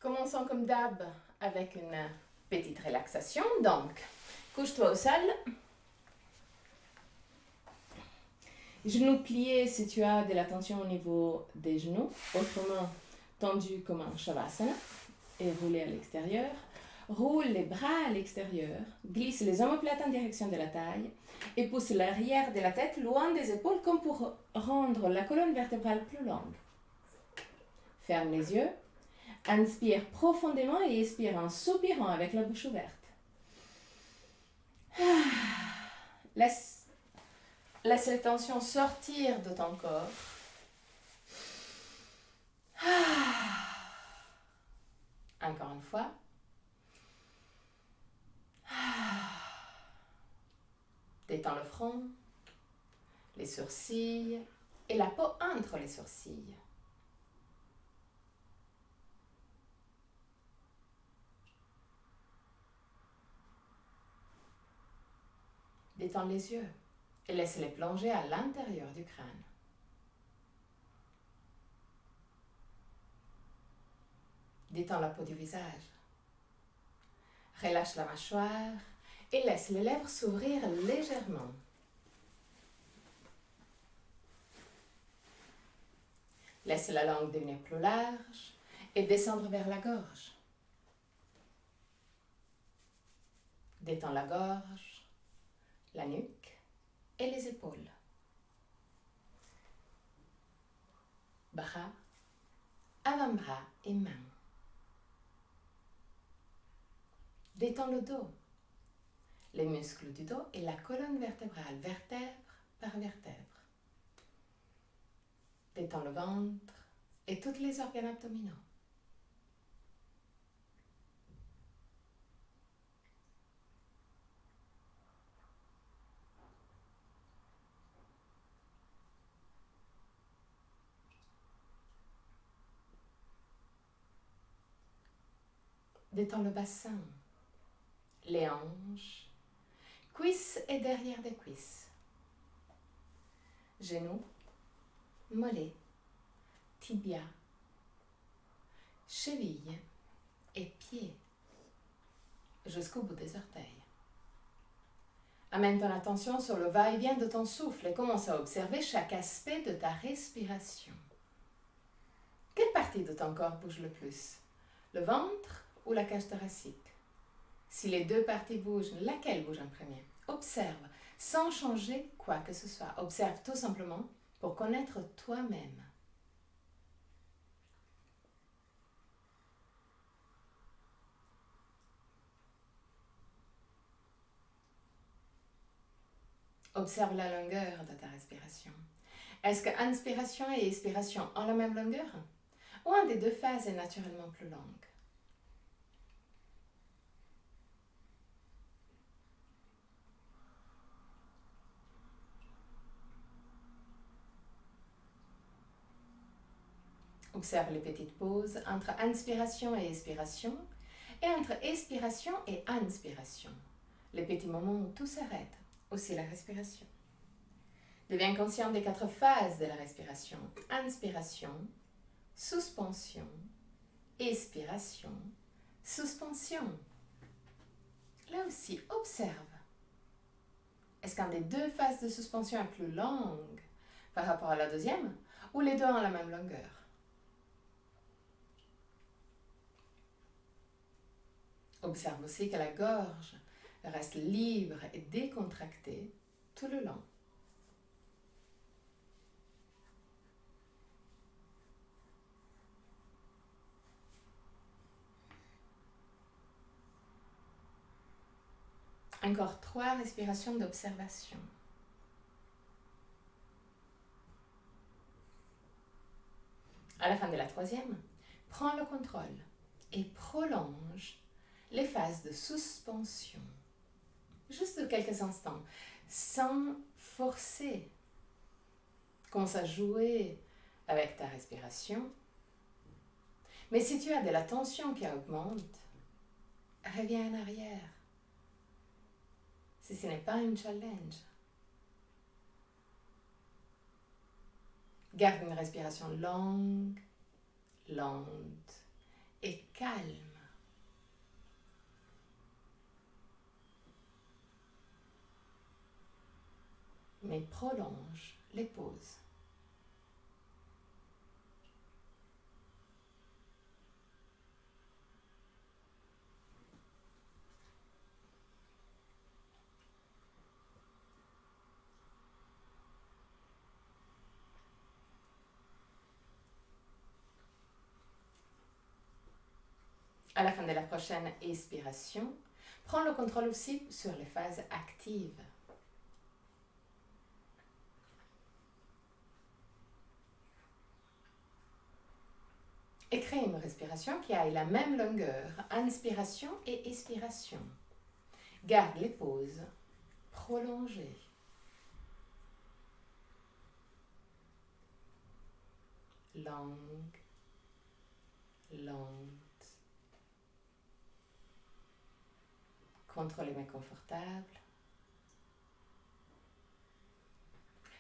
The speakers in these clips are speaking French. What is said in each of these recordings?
Commençons comme d'hab avec une petite relaxation. Donc, couche-toi au sol. Genoux pliés si tu as de la tension au niveau des genoux, autrement tendu comme un shavasana et roulé à l'extérieur. Roule les bras à l'extérieur, glisse les omoplates en direction de la taille et pousse l'arrière de la tête loin des épaules comme pour rendre la colonne vertébrale plus longue. Ferme les yeux, inspire profondément et expire en soupirant avec la bouche ouverte. Laisse les tensions sortir de ton corps. Encore une fois. Détends le front, les sourcils et la peau entre les sourcils. Détends les yeux et laisse-les plonger à l'intérieur du crâne. Détends la peau du visage. Relâche la mâchoire et laisse les lèvres s'ouvrir légèrement. Laisse la langue devenir plus large et descendre vers la gorge. Détends la gorge, la nuque et les épaules. Bras, avant-bras et mains. Détends le dos, les muscles du dos et la colonne vertébrale, vertèbre par vertèbre. Détends le ventre et tous les organes abdominaux. Détends le bassin, les hanches, cuisses et derrière des cuisses. Genoux, mollets, tibia, chevilles et pieds jusqu'au bout des orteils. Amène ton attention sur le va-et-vient de ton souffle et commence à observer chaque aspect de ta respiration. Quelle partie de ton corps bouge le plus? Le ventre ou la cage thoracique? Si les deux parties bougent, laquelle bouge en premier? Observe, sans changer quoi que ce soit. Observe tout simplement pour connaître toi-même. Observe la longueur de ta respiration. Est-ce que inspiration et expiration ont la même longueur? Ou un des deux phases est naturellement plus longue? Observe les petites pauses entre inspiration et expiration et entre expiration et inspiration. Les petits moments où tout s'arrête, aussi la respiration. Deviens conscient des 4 phases de la respiration. Inspiration, suspension, expiration, suspension. Là aussi, observe. Est-ce qu'un des deux phases de suspension est plus longue par rapport à la deuxième ou les deux ont la même longueur? Observe aussi que la gorge reste libre et décontractée tout le long. Encore 3 respirations d'observation. À la fin de la 3e, prends le contrôle et prolonge les phases de suspension. Juste quelques instants, sans forcer. Commence à jouer avec ta respiration. Mais si tu as de la tension qui augmente, reviens en arrière. Si ce n'est pas un challenge. Garde une respiration longue, lente et calme. Mais prolonge les pauses. À la fin de la prochaine expiration, prends le contrôle aussi sur les phases actives. Et crée une respiration qui aille la même longueur, inspiration et expiration. Garde les pauses prolongées. Longue, lente. Contrôlez mais confortable.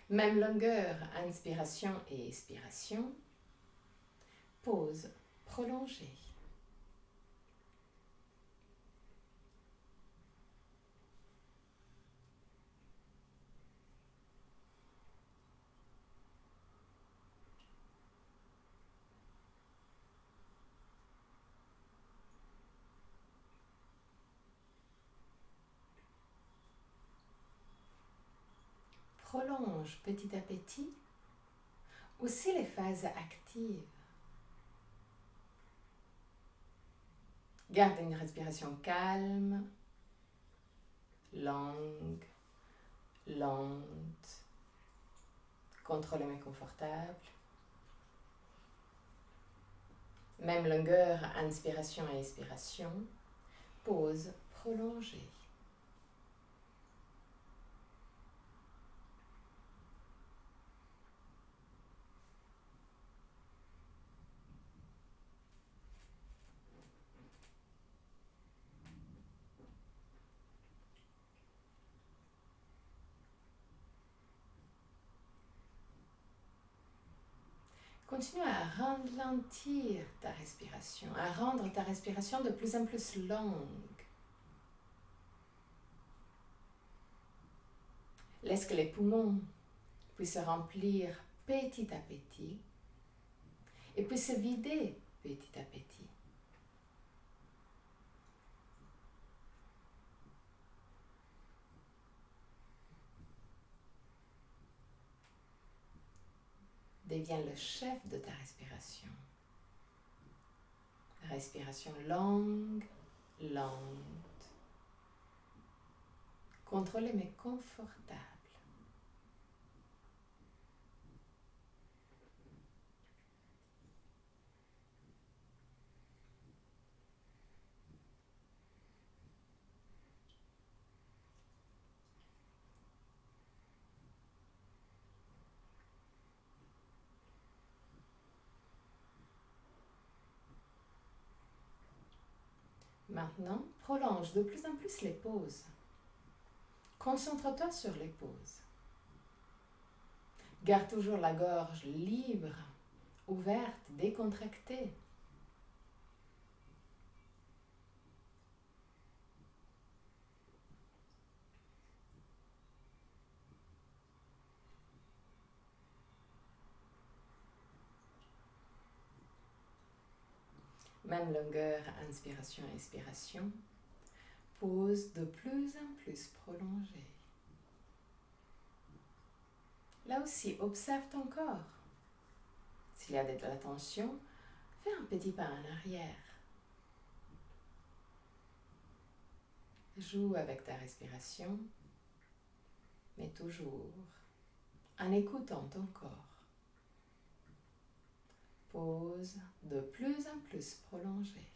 Même longueur, inspiration et expiration. Pause prolongée. Prolonge petit à petit aussi les phases actives. Garde une respiration calme, longue, lente, contrôlée mais confortable. Même longueur, inspiration et expiration. Pause prolongée. Continue à ralentir ta respiration, à rendre ta respiration de plus en plus longue. Laisse que les poumons puissent se remplir petit à petit et puissent se vider petit à petit. Deviens le chef de ta respiration. Respiration longue, lente, contrôlée mais confortable. Maintenant, prolonge de plus en plus les pauses. Concentre-toi sur les pauses. Garde toujours la gorge libre, ouverte, décontractée. Même longueur, inspiration et expiration. Pause de plus en plus prolongée. Là aussi, observe ton corps. S'il y a de la tension, fais un petit pas en arrière. Joue avec ta respiration, mais toujours en écoutant ton corps. Pause de plus en plus prolongée.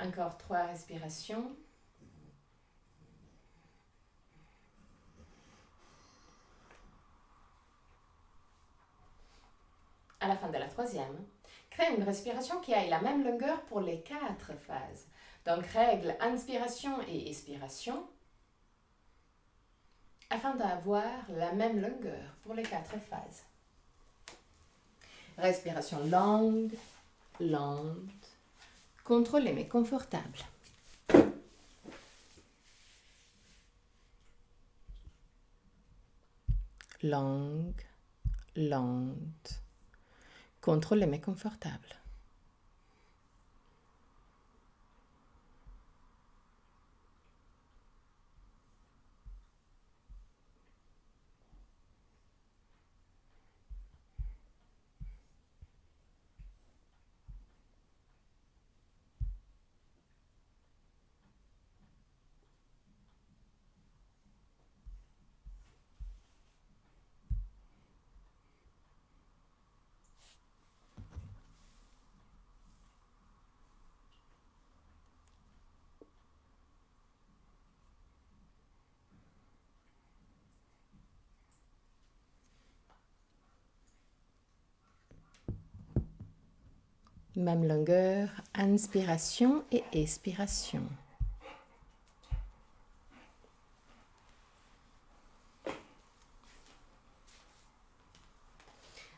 Encore 3 respirations. À la fin de la 3e, crée une respiration qui ait la même longueur pour les 4 phases. Donc, règle inspiration et expiration afin d'avoir la même longueur pour les 4 phases. Respiration longue, lente, contrôlée mais confortable. Longue, lente, contrôlée mais confortable. Même longueur, inspiration et expiration.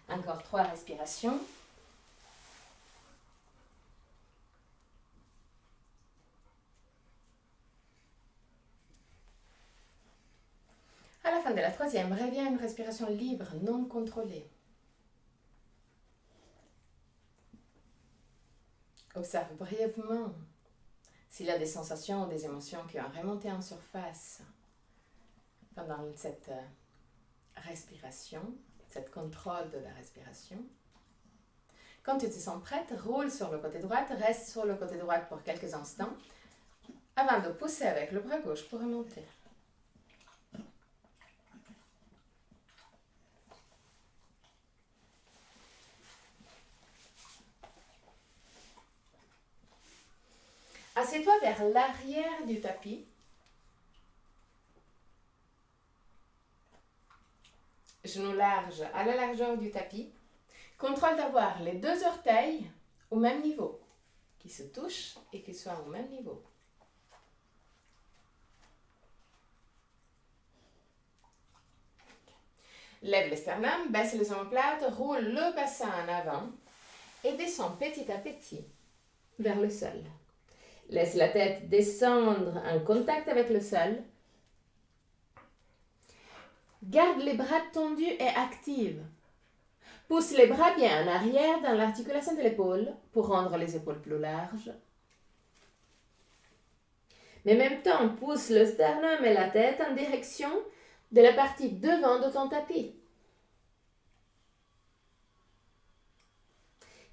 Encore 3 respirations. À la fin de la 3e, reviens à une respiration libre, non contrôlée. Observe brièvement s'il y a des sensations ou des émotions qui ont remonté en surface pendant cette respiration, cette contrôle de la respiration. Quand tu te sens prête, roule sur le côté droit, reste sur le côté droit pour quelques instants avant de pousser avec le bras gauche pour remonter. Assieds-toi vers l'arrière du tapis. Genoux larges à la largeur du tapis. Contrôle d'avoir les 2 orteils au même niveau, qui se touchent et qui soient au même niveau. Lève les sternums, baisse les omoplates, roule le bassin en avant et descend petit à petit vers le sol. Laisse la tête descendre en contact avec le sol. Garde les bras tendus et actifs. Pousse les bras bien en arrière dans l'articulation de l'épaule pour rendre les épaules plus larges. Mais en même temps, pousse le sternum et la tête en direction de la partie devant de ton tapis.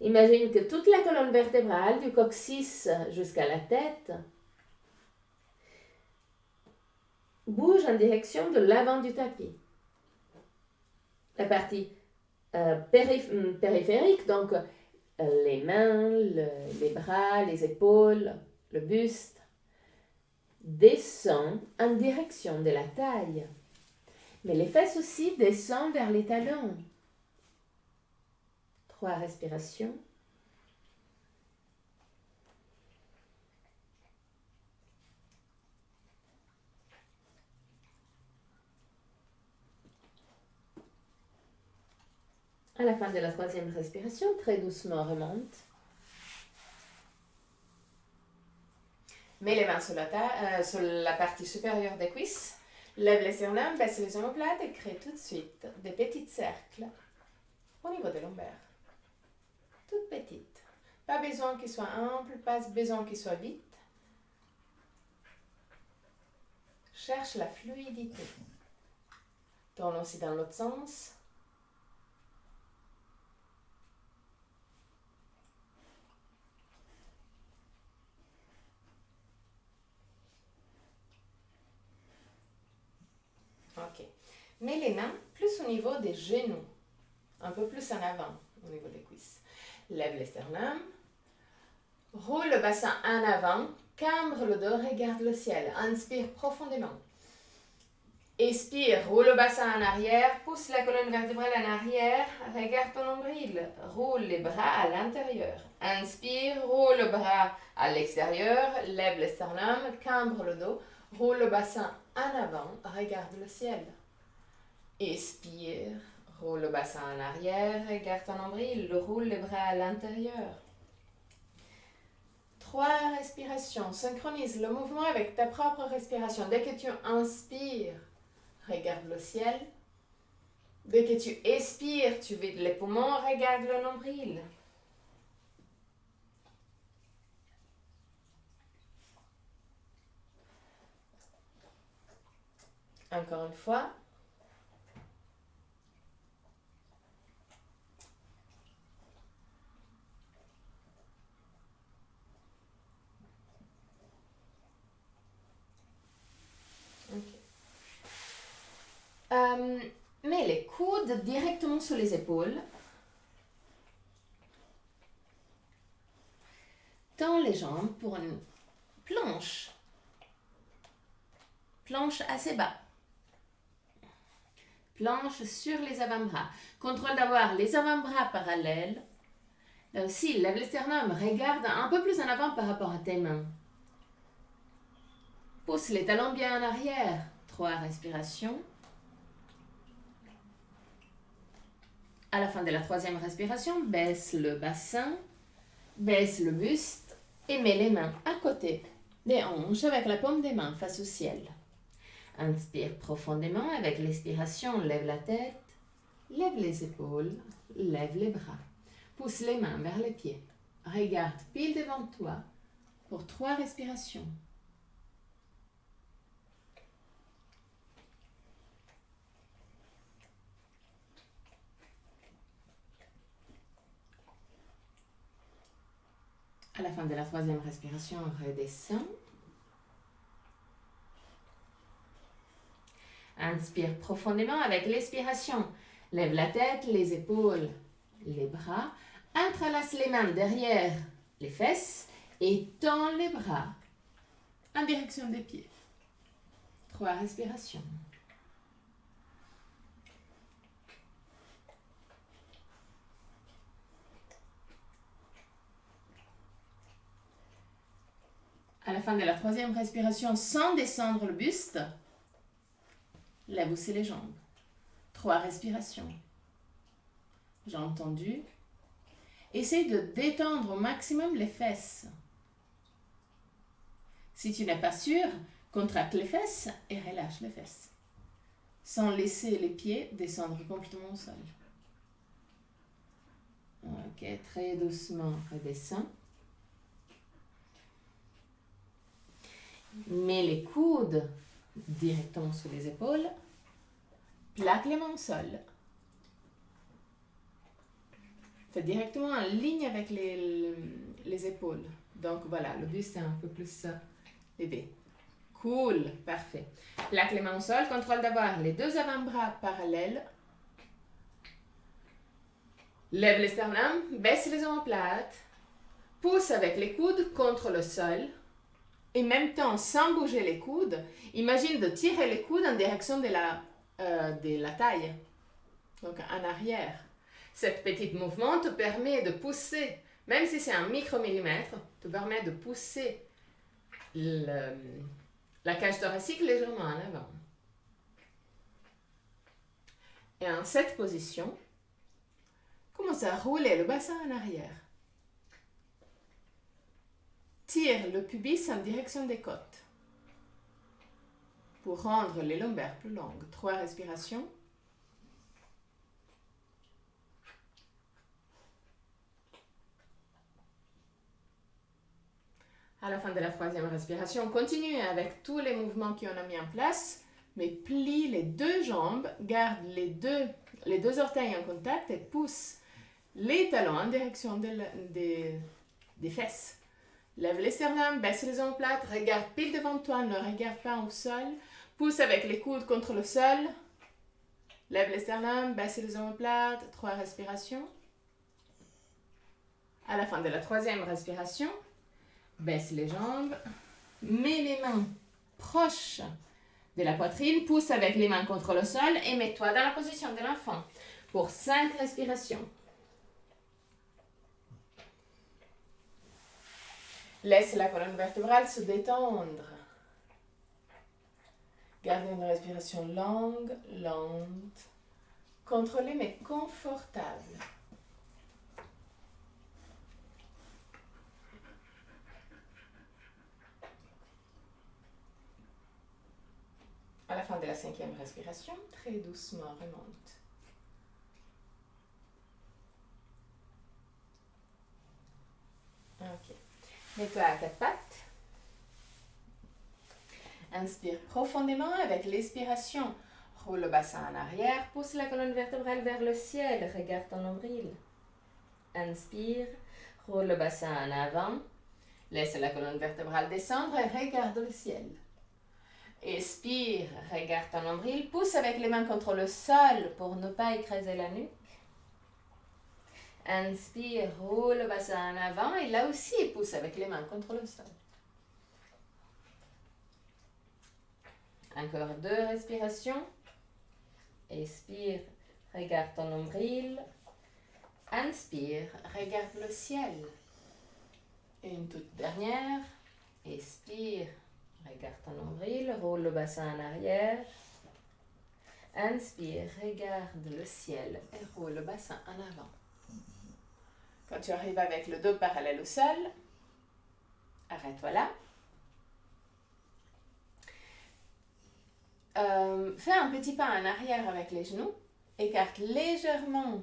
Imagine que toute la colonne vertébrale, du coccyx jusqu'à la tête, bouge en direction de l'avant du tapis. La partie périphérique, donc les mains, les bras, les épaules, le buste, descend en direction de la taille. Mais les fesses aussi descendent vers les talons. 3 respirations. À la fin de la 3e respiration, très doucement remonte. Mets les mains sur la partie supérieure des cuisses. Lève les sternums, baisse les omoplates et crée tout de suite des petits cercles au niveau des lombaires. Toutes petites. Pas besoin qu'ils soient amples, pas besoin qu'ils soient vite. Cherche la fluidité. Tourne aussi dans l'autre sens. Ok. Mets les mains plus au niveau des genoux, un peu plus en avant, au niveau des cuisses. Lève les sternums, Roule le bassin en avant, cambre le dos, regarde le ciel. Inspire profondément. Expire, roule le bassin en arrière, pousse la colonne vertébrale en arrière, regarde ton nombril, roule les bras à l'intérieur. Inspire, roule le bras à l'extérieur, lève le sternum, cambre le dos, roule le bassin en avant, regarde le ciel. Expire, roule le bassin en arrière, regarde ton nombril, roule les bras à l'intérieur. 3 respirations. Synchronise le mouvement avec ta propre respiration. Dès que tu inspires, regarde le ciel. Dès que tu expires, tu vides les poumons, regarde le nombril. Encore une fois. Mets les coudes directement sur les épaules. Tends les jambes pour une planche. Planche assez bas. Planche sur les avant-bras. Contrôle d'avoir les avant-bras parallèles. Là aussi, lève le sternum. Regarde un peu plus en avant par rapport à tes mains. Pousse les talons bien en arrière. 3 respirations. À la fin de la 3e respiration, baisse le bassin, baisse le buste et mets les mains à côté des hanches avec la paume des mains face au ciel. Inspire profondément avec l'expiration, lève la tête, lève les épaules, lève les bras. Pousse les mains vers les pieds. Regarde pile devant toi pour 3 respirations. À la fin de la 3e respiration, redescends. Inspire profondément avec l'expiration. Lève la tête, les épaules, les bras. Entrelace les mains derrière les fesses et tends les bras en direction des pieds. 3 respirations. À la fin de la 3e respiration, sans descendre le buste, lève aussi les jambes. 3 respirations. J'ai entendu. Essaye de détendre au maximum les fesses. Si tu n'es pas sûr, contracte les fesses et relâche les fesses, sans laisser les pieds descendre complètement au sol. Ok, très doucement, redescends. Mets les coudes directement sous les épaules. Plaque les mains au sol. Fais directement en ligne avec les épaules. Donc voilà, le buste est un peu plus élevé. Cool, parfait. Plaque les mains au sol, contrôle d'avoir les 2 avant-bras parallèles. Lève les sternum, baisse les omoplates. Pousse avec les coudes contre le sol. Et en même temps, sans bouger les coudes, imagine de tirer les coudes en direction de la taille. Donc en arrière. Cet petit mouvement te permet de pousser, même si c'est un micromillimètre, te permet de pousser la cage thoracique légèrement en avant. Et en cette position, commence à rouler le bassin en arrière. Tire le pubis en direction des côtes pour rendre les lombaires plus longues. 3 respirations. À la fin de la 3e respiration, continue avec tous les mouvements qu'on a mis en place, mais plie les 2 jambes, garde les deux orteils en contact et pousse les talons en direction des fesses. Lève les sternums, baisse les omoplates, regarde pile devant toi, ne regarde pas au sol. Pousse avec les coudes contre le sol. Lève les sternums, baisse les omoplates, 3 respirations. À la fin de la 3e respiration, Baisse les jambes. Mets les mains proches de la poitrine. Pousse avec les mains contre le sol et mets-toi dans la position de l'enfant pour 5 respirations. Laisse la colonne vertébrale se détendre. Gardez une respiration longue, lente, contrôlée mais confortable. À la fin de la 5e respiration, très doucement remonte. Ok. Mets-toi à 4 pattes. Inspire profondément avec l'expiration. Roule le bassin en arrière, pousse la colonne vertébrale vers le ciel, regarde ton nombril. Inspire, roule le bassin en avant, laisse la colonne vertébrale descendre et regarde le ciel. Expire, regarde ton nombril, pousse avec les mains contre le sol pour ne pas écraser la nuque. Inspire, roule le bassin en avant et là aussi pousse avec les mains contre le sol. Encore 2 respirations. Expire, regarde ton nombril. Inspire, regarde le ciel. Et une toute dernière. Expire, regarde ton nombril, roule le bassin en arrière. Inspire, regarde le ciel et roule le bassin en avant. Quand tu arrives avec le dos parallèle au sol, arrête-toi là. Fais un petit pas en arrière avec les genoux. Écarte légèrement,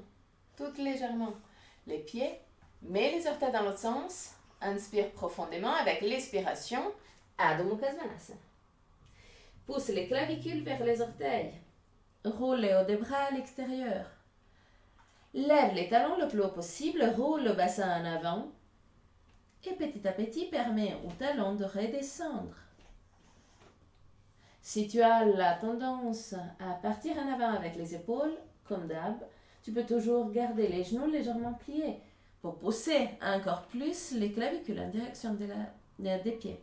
tout légèrement, les pieds. Mets les orteils dans l'autre sens. Inspire profondément avec l'expiration. Adho Mukha Svanasana. Pousse les clavicules vers les orteils. Roule les hauts des bras à l'extérieur. Lève les talons le plus haut possible. Roule le bassin en avant. Et petit à petit, permets aux talons de redescendre. Si tu as la tendance à partir en avant avec les épaules, comme d'hab, tu peux toujours garder les genoux légèrement pliés pour pousser encore plus les clavicules en direction des pieds.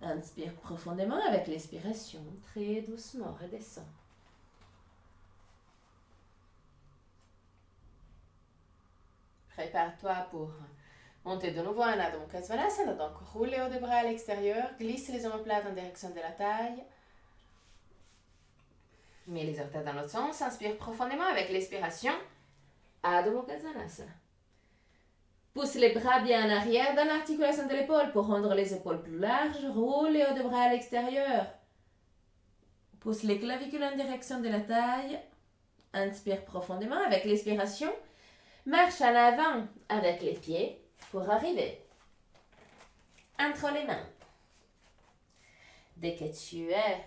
Inspire profondément avec l'expiration, très doucement, redescends. Prépare-toi pour monter de nouveau en Adho Mukha Svanasana. Donc, roule les hauts des bras à l'extérieur, glisse les omoplates en direction de la taille. Mets les orteils dans l'autre sens, inspire profondément avec l'expiration. Adho Mukha Svanasana. Pousse les bras bien en arrière dans l'articulation de l'épaule pour rendre les épaules plus larges. Roule les hauts des bras à l'extérieur. Pousse les clavicules en direction de la taille. Inspire profondément avec l'expiration. Marche en avant avec les pieds pour arriver entre les mains. Dès que tu es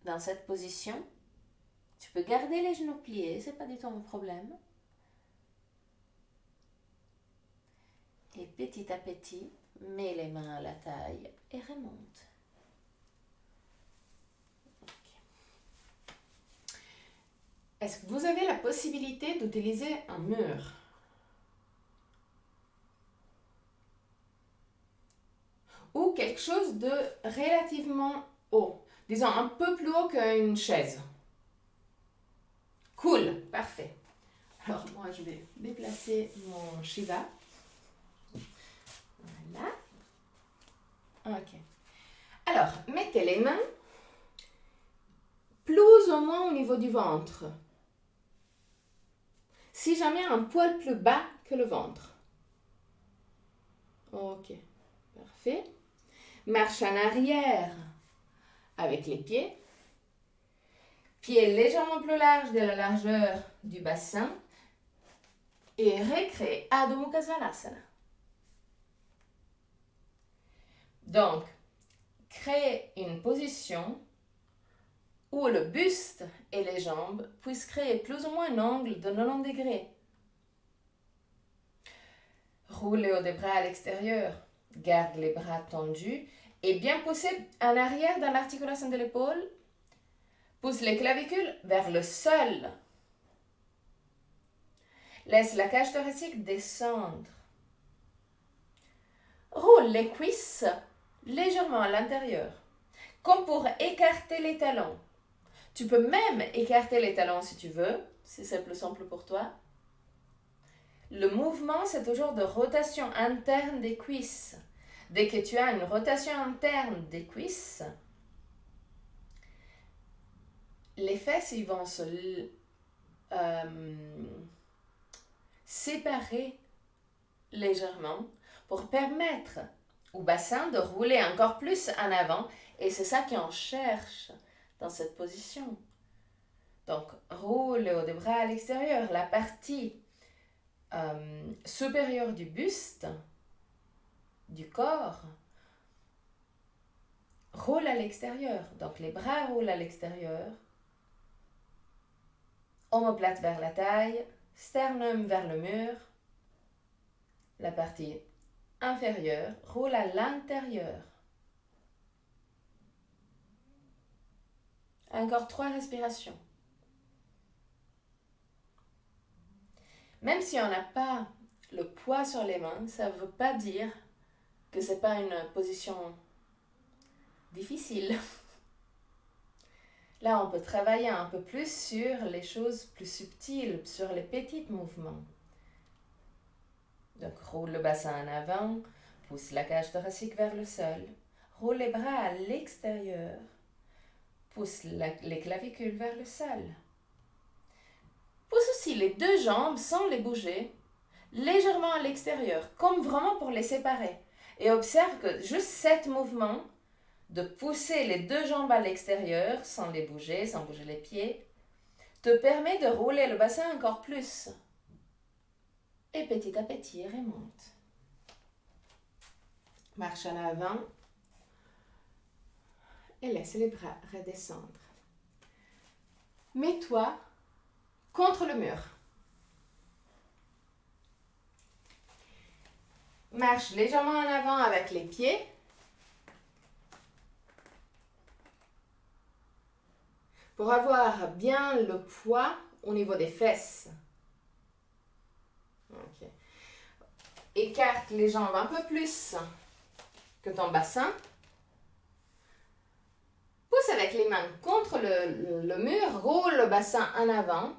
dans cette position, tu peux garder les genoux pliés, c'est pas du tout un problème. Et petit à petit, mets les mains à la taille et remonte. Est-ce que vous avez la possibilité d'utiliser un mur? Ou quelque chose de relativement haut, disons un peu plus haut qu'une chaise. Cool, parfait. Alors moi je vais déplacer mon Shiva. Voilà. Ok. Alors, mettez les mains plus ou moins au niveau du ventre. Si jamais un poil plus bas que le ventre. Ok, parfait. Marche en arrière avec les pieds. Pieds légèrement plus larges de la largeur du bassin. Et recrée Adho Mukha Svanasana. Donc, créez une position où le buste et les jambes puissent créer plus ou moins un angle de 90 degrés. Roule les hauts des bras à l'extérieur. Garde les bras tendus et bien pousser en arrière dans l'articulation de l'épaule. Pousse les clavicules vers le sol. Laisse la cage thoracique descendre. Roule les cuisses légèrement à l'intérieur, comme pour écarter les talons. Tu peux même écarter les talons si tu veux, si c'est plus simple pour toi. Le mouvement, c'est toujours de rotation interne des cuisses. Dès que tu as une rotation interne des cuisses, les fesses ils vont se séparer légèrement pour permettre au bassin de rouler encore plus en avant. Et c'est ça qu'on cherche dans cette position. Donc, roule le haut des bras à l'extérieur. La partie supérieure du buste, du corps, roule à l'extérieur. Donc, les bras roulent à l'extérieur. Omoplate vers la taille, sternum vers le mur. La partie inférieure roule à l'intérieur. Encore 3 respirations. Même si on n'a pas le poids sur les mains, ça ne veut pas dire que ce n'est pas une position difficile. Là, on peut travailler un peu plus sur les choses plus subtiles, sur les petits mouvements. Donc, roule le bassin en avant, pousse la cage thoracique vers le sol, roule les bras à l'extérieur, pousse les clavicules vers le sol. Pousse aussi les 2 jambes sans les bouger, légèrement à l'extérieur, comme vraiment pour les séparer. Et observe que juste cet mouvement de pousser les 2 jambes à l'extérieur, sans les bouger, sans bouger les pieds, te permet de rouler le bassin encore plus. Et petit à petit, remonte. Marche en avant et laisse les bras redescendre. Mets-toi contre le mur. Marche légèrement en avant avec les pieds. Pour avoir bien le poids au niveau des fesses. Okay. Écarte les jambes un peu plus que ton bassin. Pousse avec les mains contre le mur, roule le bassin en avant.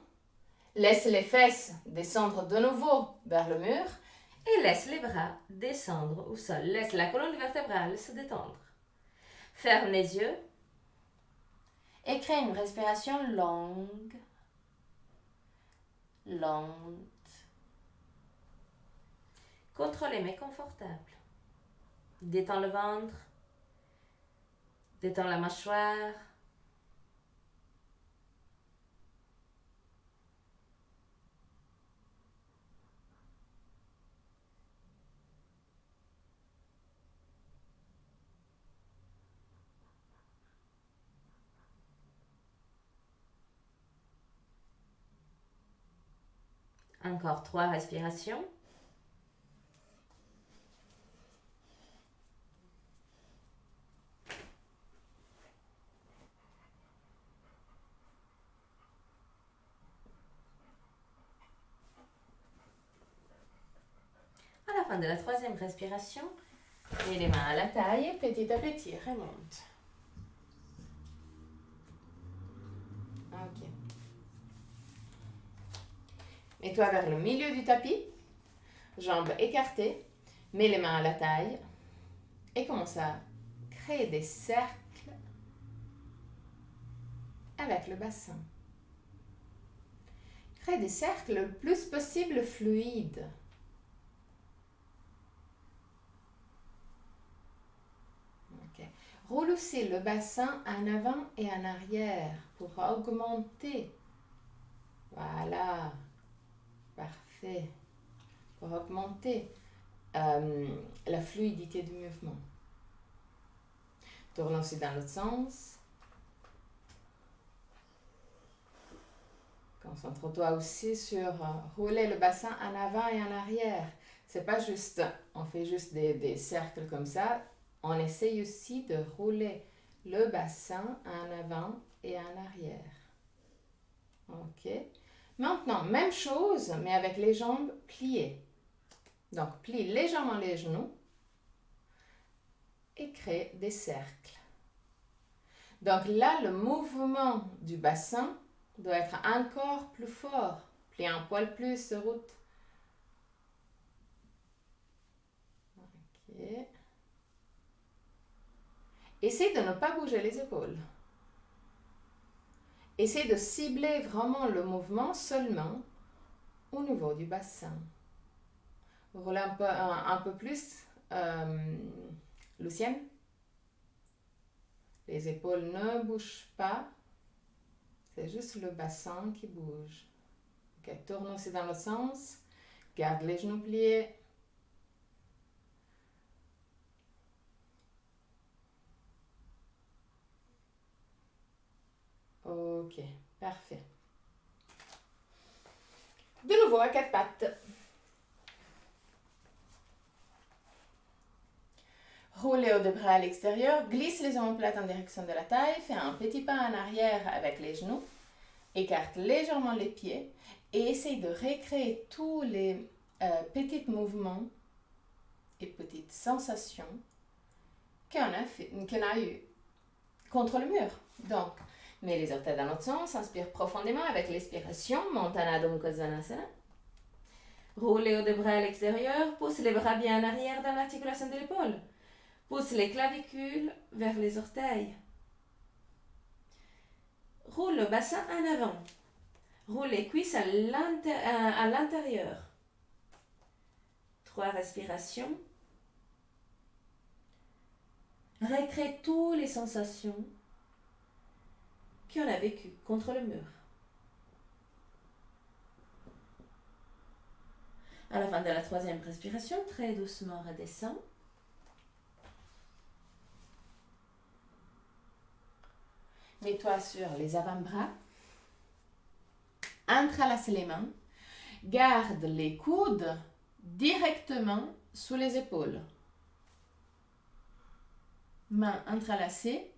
Laisse les fesses descendre de nouveau vers le mur et laisse les bras descendre au sol. Laisse la colonne vertébrale se détendre. Ferme les yeux et crée une respiration longue, lente, contrôlée mais confortable. Détends le ventre, détends la mâchoire. Encore 3 respirations. À la fin de la 3e respiration, mets les mains à la taille, petit à petit, remonte. Ok. Mets-toi vers le milieu du tapis, jambes écartées, mets les mains à la taille et commence à créer des cercles avec le bassin. Crée des cercles le plus possible fluides. Okay. Roule aussi le bassin en avant et en arrière pour augmenter. Voilà. Parfait. Pour augmenter la fluidité du mouvement. Tourne aussi dans l'autre sens. Concentre-toi aussi sur rouler le bassin en avant et en arrière. C'est pas juste, on fait juste des cercles comme ça. On essaye aussi de rouler le bassin en avant et en arrière. Ok. Maintenant, même chose, mais avec les jambes pliées. Donc, plie légèrement les genoux. et crée des cercles. Donc là, le mouvement du bassin doit être encore plus fort. Plie un poil plus de route. Ok. Essaye de ne pas bouger les épaules. Essaye de cibler vraiment le mouvement seulement au niveau du bassin. Roule un peu plus. Lucienne. Les épaules ne bougent pas. C'est juste le bassin qui bouge. Ok, tourne aussi dans l'autre sens. Garde les genoux pliés. Ok, parfait. De nouveau à quatre pattes. Roule les hauts de bras à l'extérieur, glisse les omoplates en direction de la taille, fais un petit pas en arrière avec les genoux, écarte légèrement les pieds et essaye de recréer tous les petits mouvements et petites sensations qu'on a eu contre le mur. Donc, mets les orteils dans l'autre sens, inspire profondément avec l'expiration, monte en Adho Mukha Svanasana. Roule les hauts de bras à l'extérieur, pousse les bras bien en arrière dans l'articulation de l'épaule. Pousse les clavicules vers les orteils. Roule le bassin en avant. Roule les cuisses à l'intérieur. 3 respirations. Recrée toutes les sensations qu'on a vécues contre le mur. À la fin de la 3e respiration, très doucement redescends. Mets-toi sur les avant-bras. Entrelace les mains. Garde les coudes directement sous les épaules. Mains entrelacées.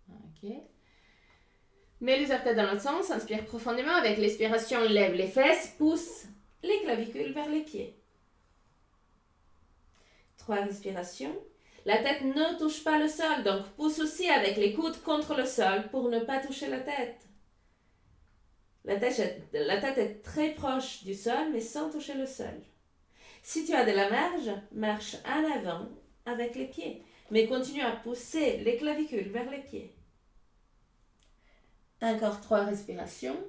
Ok. Mets les orteils dans l'autre sens. Inspire profondément. Avec l'expiration, lève les fesses. Pousse les clavicules vers les pieds. 3 respirations. La tête ne touche pas le sol, donc pousse aussi avec les coudes contre le sol pour ne pas toucher la tête. La tête est très proche du sol, mais sans toucher le sol. Si tu as de la marge, marche en avant avec les pieds, mais continue à pousser les clavicules vers les pieds. Encore 3 respirations.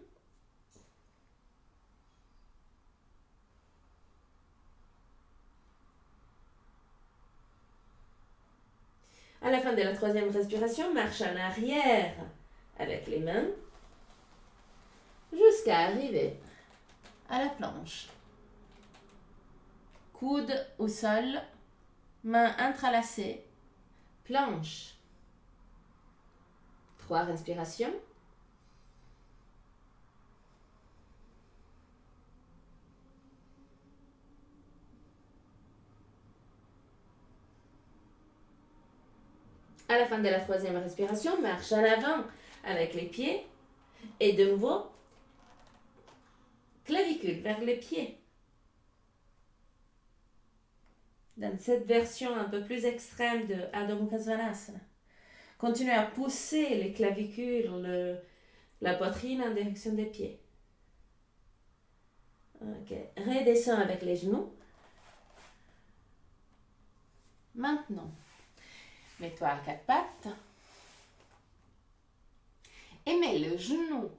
À la fin de la 3e respiration, marche en arrière avec les mains jusqu'à arriver à la planche. Coude au sol, mains entrelacées, planche. 3 respirations. À la fin de la 3e respiration, marche en avant avec les pieds et de nouveau, clavicule vers les pieds. Dans cette version un peu plus extrême de Adho Mukha Svanasana, continue à pousser les clavicules, la poitrine en direction des pieds. Ok, redescends avec les genoux. Maintenant, mets-toi à 4 pattes et mets le genou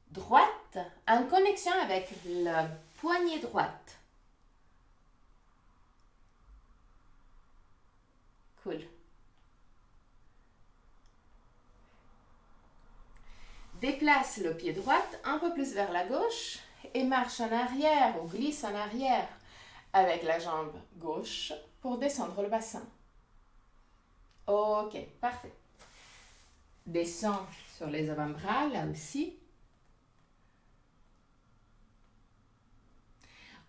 droite en connexion avec la poignée droite. Cool. Déplace le pied droit un peu plus vers la gauche et marche en arrière ou glisse en arrière avec la jambe gauche pour descendre le bassin. Ok, parfait. Descends sur les avant-bras, là aussi.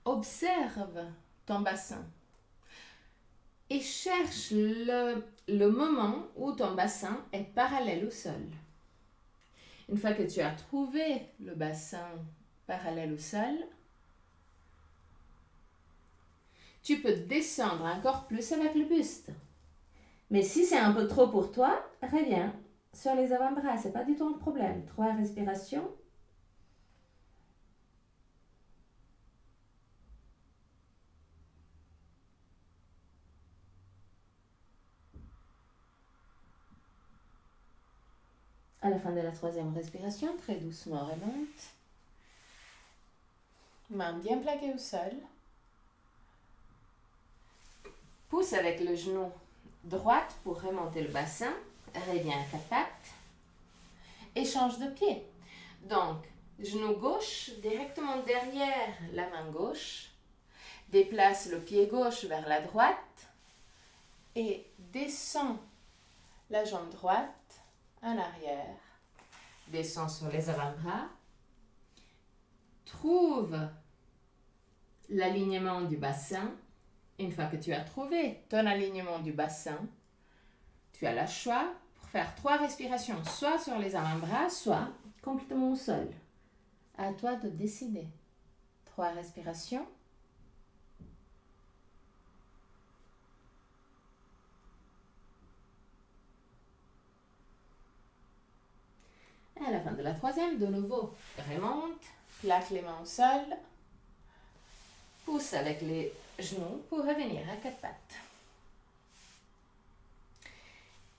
Observe ton bassin et cherche le moment où ton bassin est parallèle au sol. Une fois que tu as trouvé le bassin parallèle au sol, tu peux descendre encore plus avec le buste. Mais si c'est un peu trop pour toi, reviens sur les avant-bras. C'est pas du tout un problème. 3 respirations. À la fin de la 3e respiration, très doucement remonte. Main bien plaquée au sol. Pousse avec le genou droit pour remonter le bassin. Reviens à 4 pattes. Et change de pied. Donc, genou gauche directement derrière la main gauche. Déplace le pied gauche vers la droite. Et descends la jambe droite en arrière. Descends sur les avant-bras. Trouve l'alignement du bassin. Une fois que tu as trouvé ton alignement du bassin, tu as le choix pour faire 3 respirations, soit sur les avant-bras, soit complètement au sol. À toi de décider. 3 respirations. À la fin de la 3e, de nouveau, remonte. Plaque les mains au sol. Pousse avec les genoux pour revenir à 4 pattes.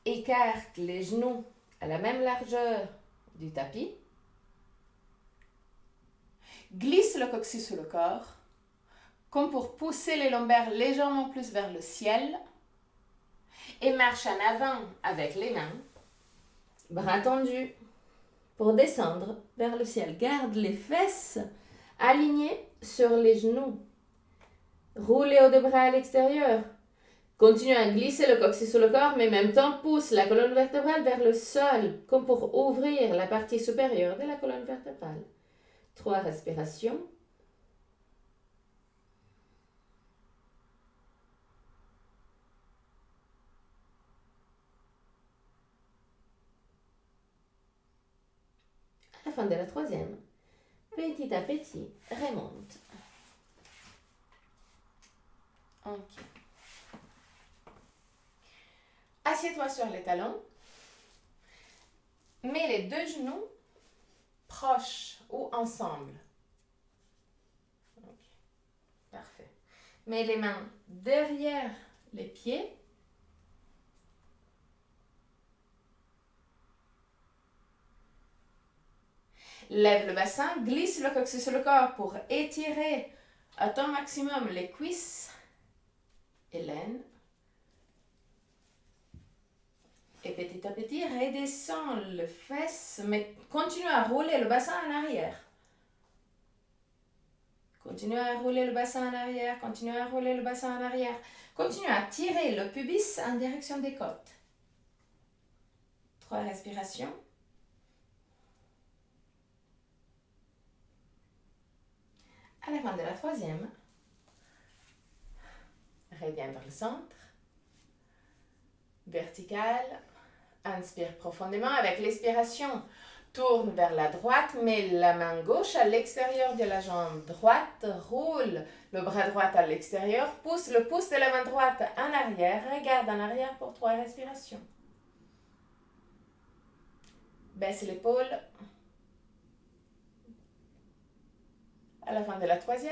Écarte les genoux à la même largeur du tapis. Glisse le coccyx sous le corps, comme pour pousser les lombaires légèrement plus vers le ciel. Et marche en avant avec les mains. Bras tendus pour descendre vers le ciel. Garde les fesses alignées sur les genoux. Roule les hauts de bras à l'extérieur. Continue à glisser le coccyx sous le corps, mais en même temps pousse la colonne vertébrale vers le sol, comme pour ouvrir la partie supérieure de la colonne vertébrale. 3 respirations. À la fin de la 3e, petit à petit, remonte. Ok. Assieds-toi sur les talons. Mets les 2 genoux proches ou ensemble. Okay. Parfait. Mets les mains derrière les pieds. Lève le bassin, glisse le coccyx sur le corps pour étirer à ton maximum les cuisses et l'aine. Et petit à petit, redescends le fesse, mais continue à rouler le bassin en arrière. Continue à rouler le bassin en arrière, continue à rouler le bassin en arrière. Continue à tirer le pubis en direction des côtes. 3 respirations. À la fin de la 3e, reviens vers le centre. Vertical. Inspire profondément avec l'expiration. Tourne vers la droite, mets la main gauche à l'extérieur de la jambe droite, roule le bras droit à l'extérieur, pousse le pouce de la main droite en arrière, regarde en arrière pour 3 respirations. Baisse l'épaule. À la fin de la 3e,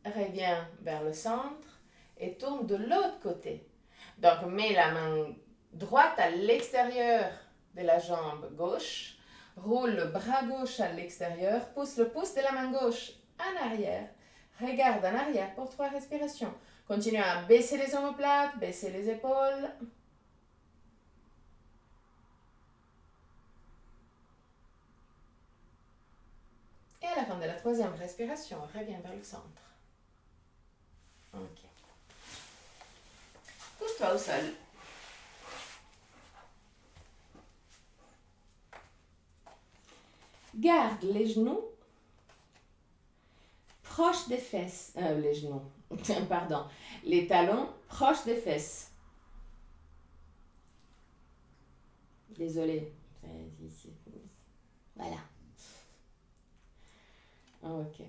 reviens vers le centre et tourne de l'autre côté. Donc, mets la main droite à l'extérieur de la jambe gauche. Roule le bras gauche à l'extérieur, pousse le pouce de la main gauche en arrière, regarde en arrière pour 3 respirations. Continue à baisser les omoplates, baisser les épaules. Et à la fin de la 3e respiration, reviens vers le centre. Ok. Couche-toi au sol. Garde les genoux proches des fesses. Les genoux, pardon. Les talons proches des fesses. Désolée. Voilà. Ok.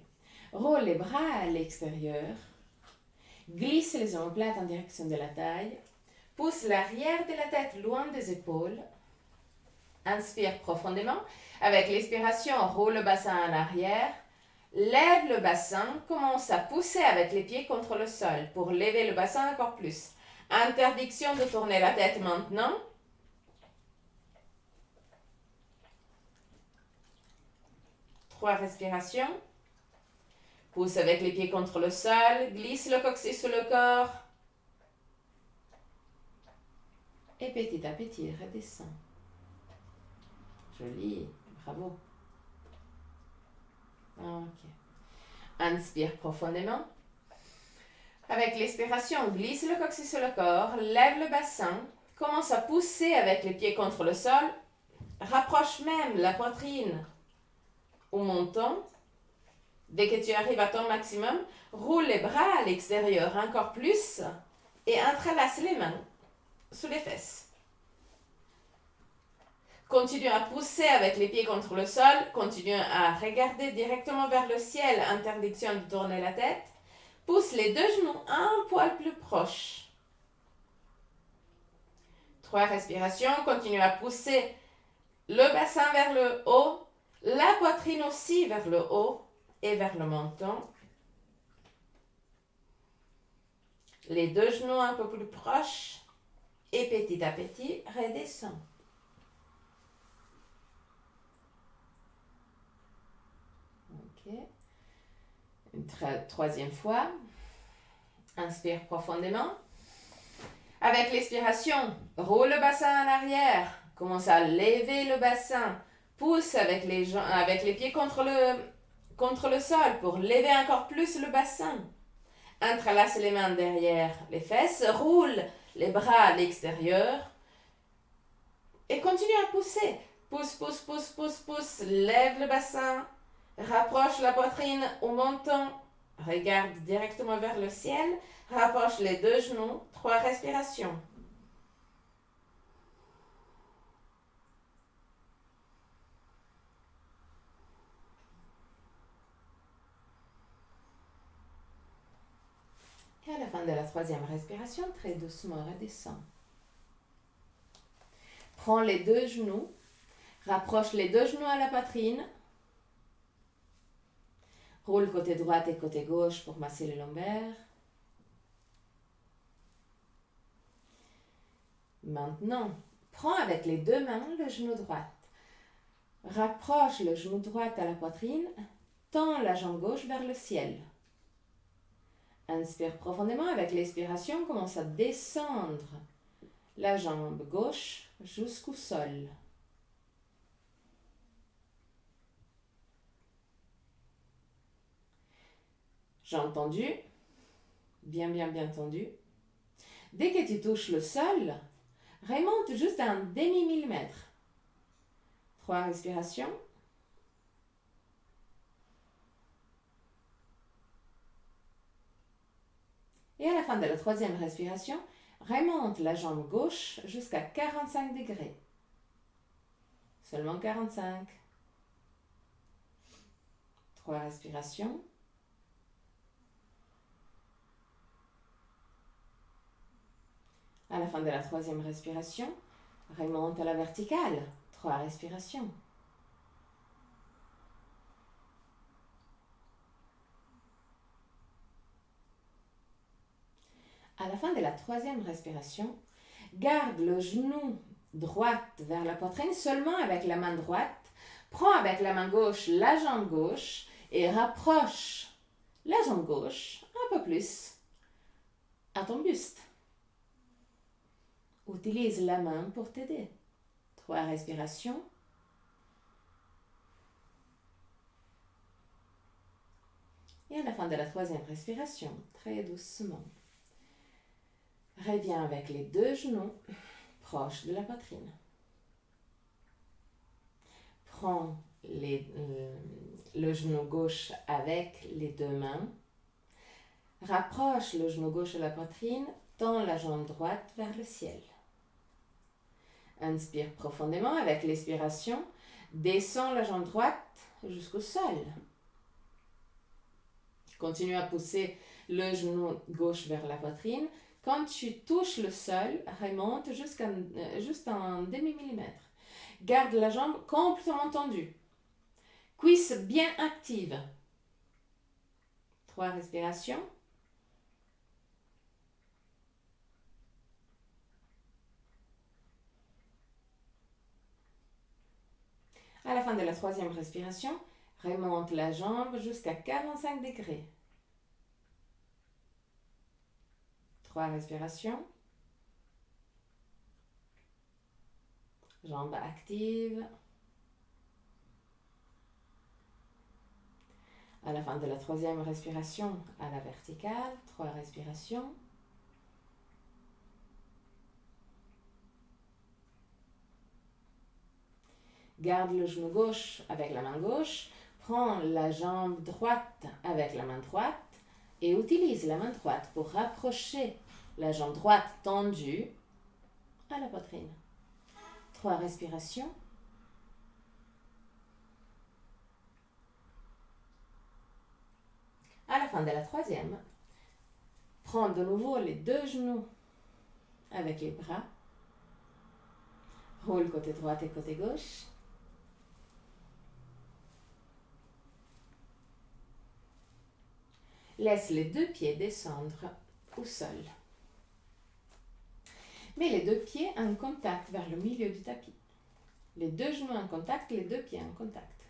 Roule les bras à l'extérieur. Glisse les omoplates en direction de la taille. Pousse l'arrière de la tête loin des épaules. Inspire profondément. Avec l'expiration, roule le bassin en arrière. Lève le bassin. Commence à pousser avec les pieds contre le sol pour lever le bassin encore plus. Interdiction de tourner la tête maintenant. Trois respirations. Pousse avec les pieds contre le sol. Glisse le coccyx sur le corps. Et petit à petit, redescend. Joli. Bravo. Ok. Inspire profondément. Avec l'expiration, glisse le coccyx sur le corps. Lève le bassin. Commence à pousser avec les pieds contre le sol. Rapproche même la poitrine au menton. Dès que tu arrives à ton maximum, roule les bras à l'extérieur encore plus et entrelace les mains sous les fesses. Continue à pousser avec les pieds contre le sol. Continue à regarder directement vers le ciel. Interdiction de tourner la tête. Pousse les deux genoux un poil plus proche. 3 respirations. Continue à pousser le bassin vers le haut. La poitrine aussi vers le haut et vers le menton. Les deux genoux un peu plus proches. Et petit à petit, redescend. Ok. Une troisième fois. Inspire profondément. Avec l'expiration, roule le bassin en arrière. Commence à lever le bassin. Pousse avec les pieds contre le sol pour lever encore plus le bassin. Entrelace les mains derrière les fesses. Roule les bras à l'extérieur. Et continue à pousser. Pousse, pousse, pousse, pousse, pousse. Lève le bassin. Rapproche la poitrine au menton. Regarde directement vers le ciel. Rapproche les deux genoux. 3 respirations. Et à la fin de la troisième respiration, très doucement, redescend. Prends les deux genoux. Rapproche les deux genoux à la poitrine. Roule côté droit et côté gauche pour masser les lombaires. Maintenant, prends avec les deux mains le genou droit. Rapproche le genou droit à la poitrine. Tends la jambe gauche vers le ciel. Inspire profondément. Avec l'expiration, commence à descendre la jambe gauche jusqu'au sol. Jambe tendue, bien tendu. Dès que tu touches le sol, remonte juste un demi-millimètre. 3 respirations. Et à la fin de la troisième respiration, remonte la jambe gauche jusqu'à 45 degrés. Seulement 45. 3 respirations. À la fin de la troisième respiration, remonte à la verticale. 3 respirations. À la fin de la troisième respiration, garde le genou droit vers la poitrine seulement avec la main droite. Prends avec la main gauche la jambe gauche et rapproche la jambe gauche un peu plus à ton buste. Utilise la main pour t'aider. 3 respirations. Et à la fin de la troisième respiration, très doucement, reviens avec les deux genoux proches de la poitrine. Prends le genou gauche avec les deux mains. Rapproche le genou gauche de la poitrine. Tends la jambe droite vers le ciel. Inspire profondément. Avec l'expiration, descends la jambe droite jusqu'au sol. Continue à pousser le genou gauche vers la poitrine. Quand tu touches le sol, remonte juste un demi-millimètre. Garde la jambe complètement tendue. Cuisse bien active. 3 respirations. À la fin de la 3e respiration, remonte la jambe jusqu'à 45 degrés. 3 respirations. Jambe active. À la fin de la 3e respiration, à la verticale, 3 respirations. Garde le genou gauche avec la main gauche. Prends la jambe droite avec la main droite et utilise la main droite pour rapprocher la jambe droite tendue à la poitrine. 3 respirations. À la fin de la 3e, prends de nouveau les 2 genoux avec les bras. Roule côté droit et côté gauche. Laisse les 2 pieds descendre au sol. Mets les 2 pieds en contact vers le milieu du tapis. Les 2 genoux en contact, les 2 pieds en contact.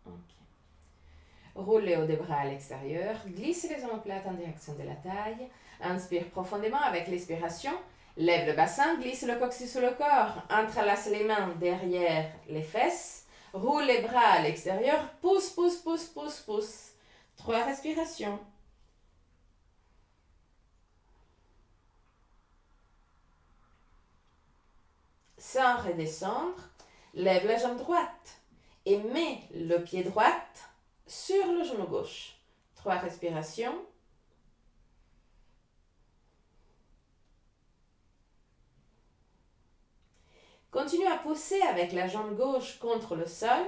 Ok. Roule les hauts des bras à l'extérieur. Glisse les omoplates en direction de la taille. Inspire profondément avec l'expiration. Lève le bassin, glisse le coccyx sous le corps. Entrelace les mains derrière les fesses. Roule les bras à l'extérieur. Pousse, pousse, pousse, pousse, pousse. 3 respirations. Sans redescendre, lève la jambe droite et mets le pied droit sur le genou gauche. 3 respirations. Continue à pousser avec la jambe gauche contre le sol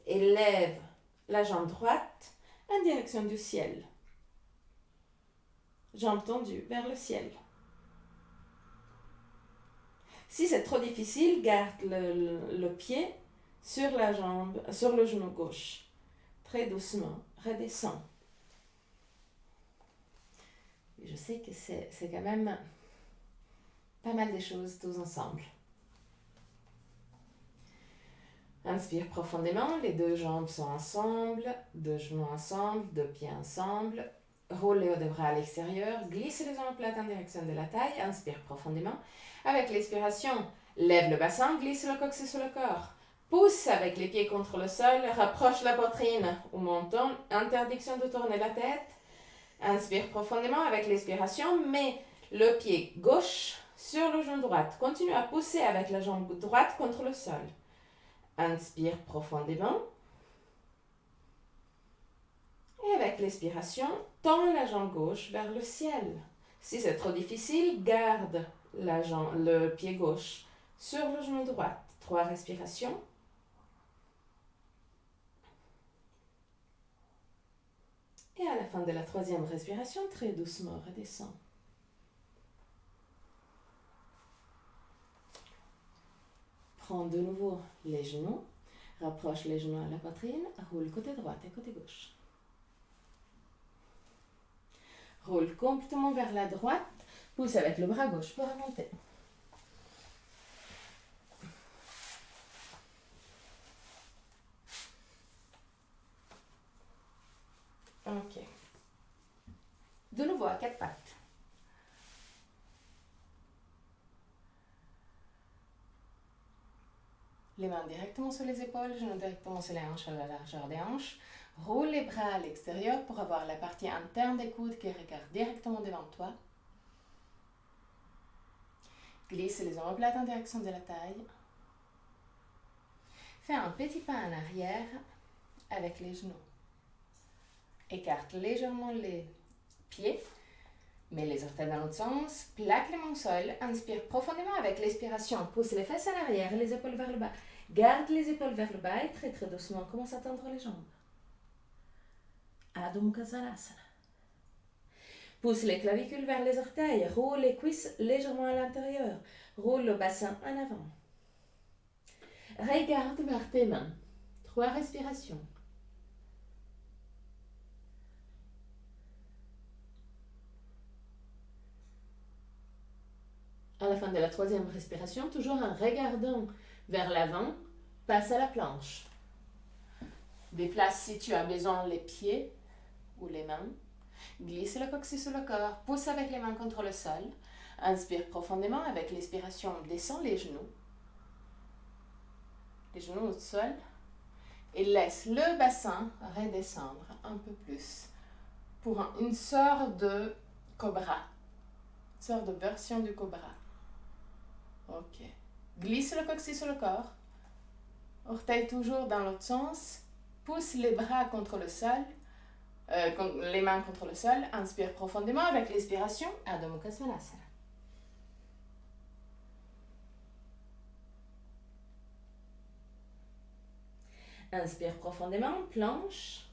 et lève la jambe droite en direction du ciel. Jambe tendue vers le ciel. Si c'est trop difficile, garde le pied sur la jambe, sur le genou gauche. Très doucement, redescends. Je sais que c'est quand même pas mal de choses tous ensemble. Inspire profondément, les 2 jambes sont ensemble, 2 genoux ensemble, 2 pieds ensemble. Roule les hauts des bras à l'extérieur, glisse les omoplates en direction de la taille, inspire profondément. Avec l'expiration, lève le bassin, glisse le coccyx sous le corps. Pousse avec les pieds contre le sol, rapproche la poitrine au menton, interdiction de tourner la tête. Inspire profondément avec l'expiration, mets le pied gauche sur le genou droit. Continue à pousser avec la jambe droite contre le sol. Inspire profondément. Et avec l'expiration, tends la jambe gauche vers le ciel. Si c'est trop difficile, garde le pied gauche sur le genou droit. 3 respirations. Et à la fin de la 3e respiration, très doucement, redescends. Prends de nouveau les genoux. Rapproche les genoux à la poitrine. Roule côté droit et côté gauche. Roule complètement vers la droite. Pousse avec le bras gauche pour remonter. Ok. De nouveau à 4 pattes. Les mains directement sur les épaules, genoux directement sur les hanches à la largeur des hanches. Roule les bras à l'extérieur pour avoir la partie interne des coudes qui regarde directement devant toi. Glisse les omoplates en direction de la taille. Fais un petit pas en arrière avec les genoux. Écarte légèrement les pieds. Mets les orteils dans l'autre sens. Plaque les mains au sol. Inspire profondément avec l'expiration. Pousse les fesses en arrière, les épaules vers le bas. Garde les épaules vers le bas et très très doucement commence à tendre les jambes. Adho Mukha Svanasana. Pousse les clavicules vers les orteils. Roule les cuisses légèrement à l'intérieur. Roule le bassin en avant. Regarde vers tes mains. 3 respirations. À la fin de la 3e respiration, toujours en regardant vers l'avant, passe à la planche. Déplace si tu as besoin les pieds ou les mains. Glisse le coccyx sur le corps. Pousse avec les mains contre le sol. Inspire profondément. Avec l'expiration, descends les genoux. Les genoux au sol. Et laisse le bassin redescendre un peu plus. Pour une sorte de cobra. Une sorte de version du cobra. Ok. Glisse le coccyx sur le corps. Orteil toujours dans l'autre sens. Pousse les bras contre le sol. Les mains contre le sol. Inspire profondément avec l'expiration. Adho Mukha Svanasana. Inspire profondément. Planche.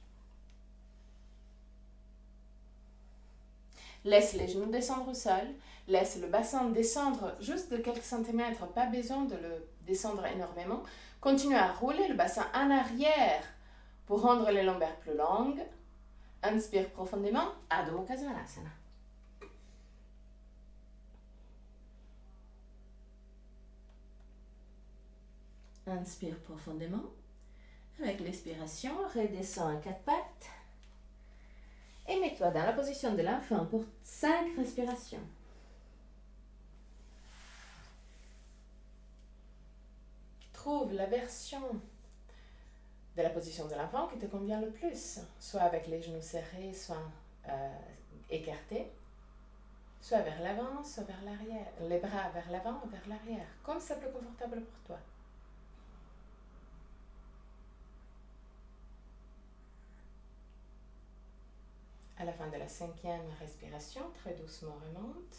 Laisse les genoux descendre au sol. Laisse le bassin descendre juste de quelques centimètres. Pas besoin de le descendre énormément. Continue à rouler le bassin en arrière pour rendre les lombaires plus longues. Inspire profondément. Adho Mukha Svanasana. Inspire profondément. Avec l'expiration, redescends en 4 pattes. Et mets-toi dans la position de l'enfant pour 5 respirations. Trouve la version de la position de l'enfant qui te convient le plus. Soit avec les genoux serrés, soit écartés. Soit vers l'avant, soit vers l'arrière. Les bras vers l'avant ou vers l'arrière. Comme c'est plus confortable pour toi. À la fin de la 5e respiration, très doucement remonte.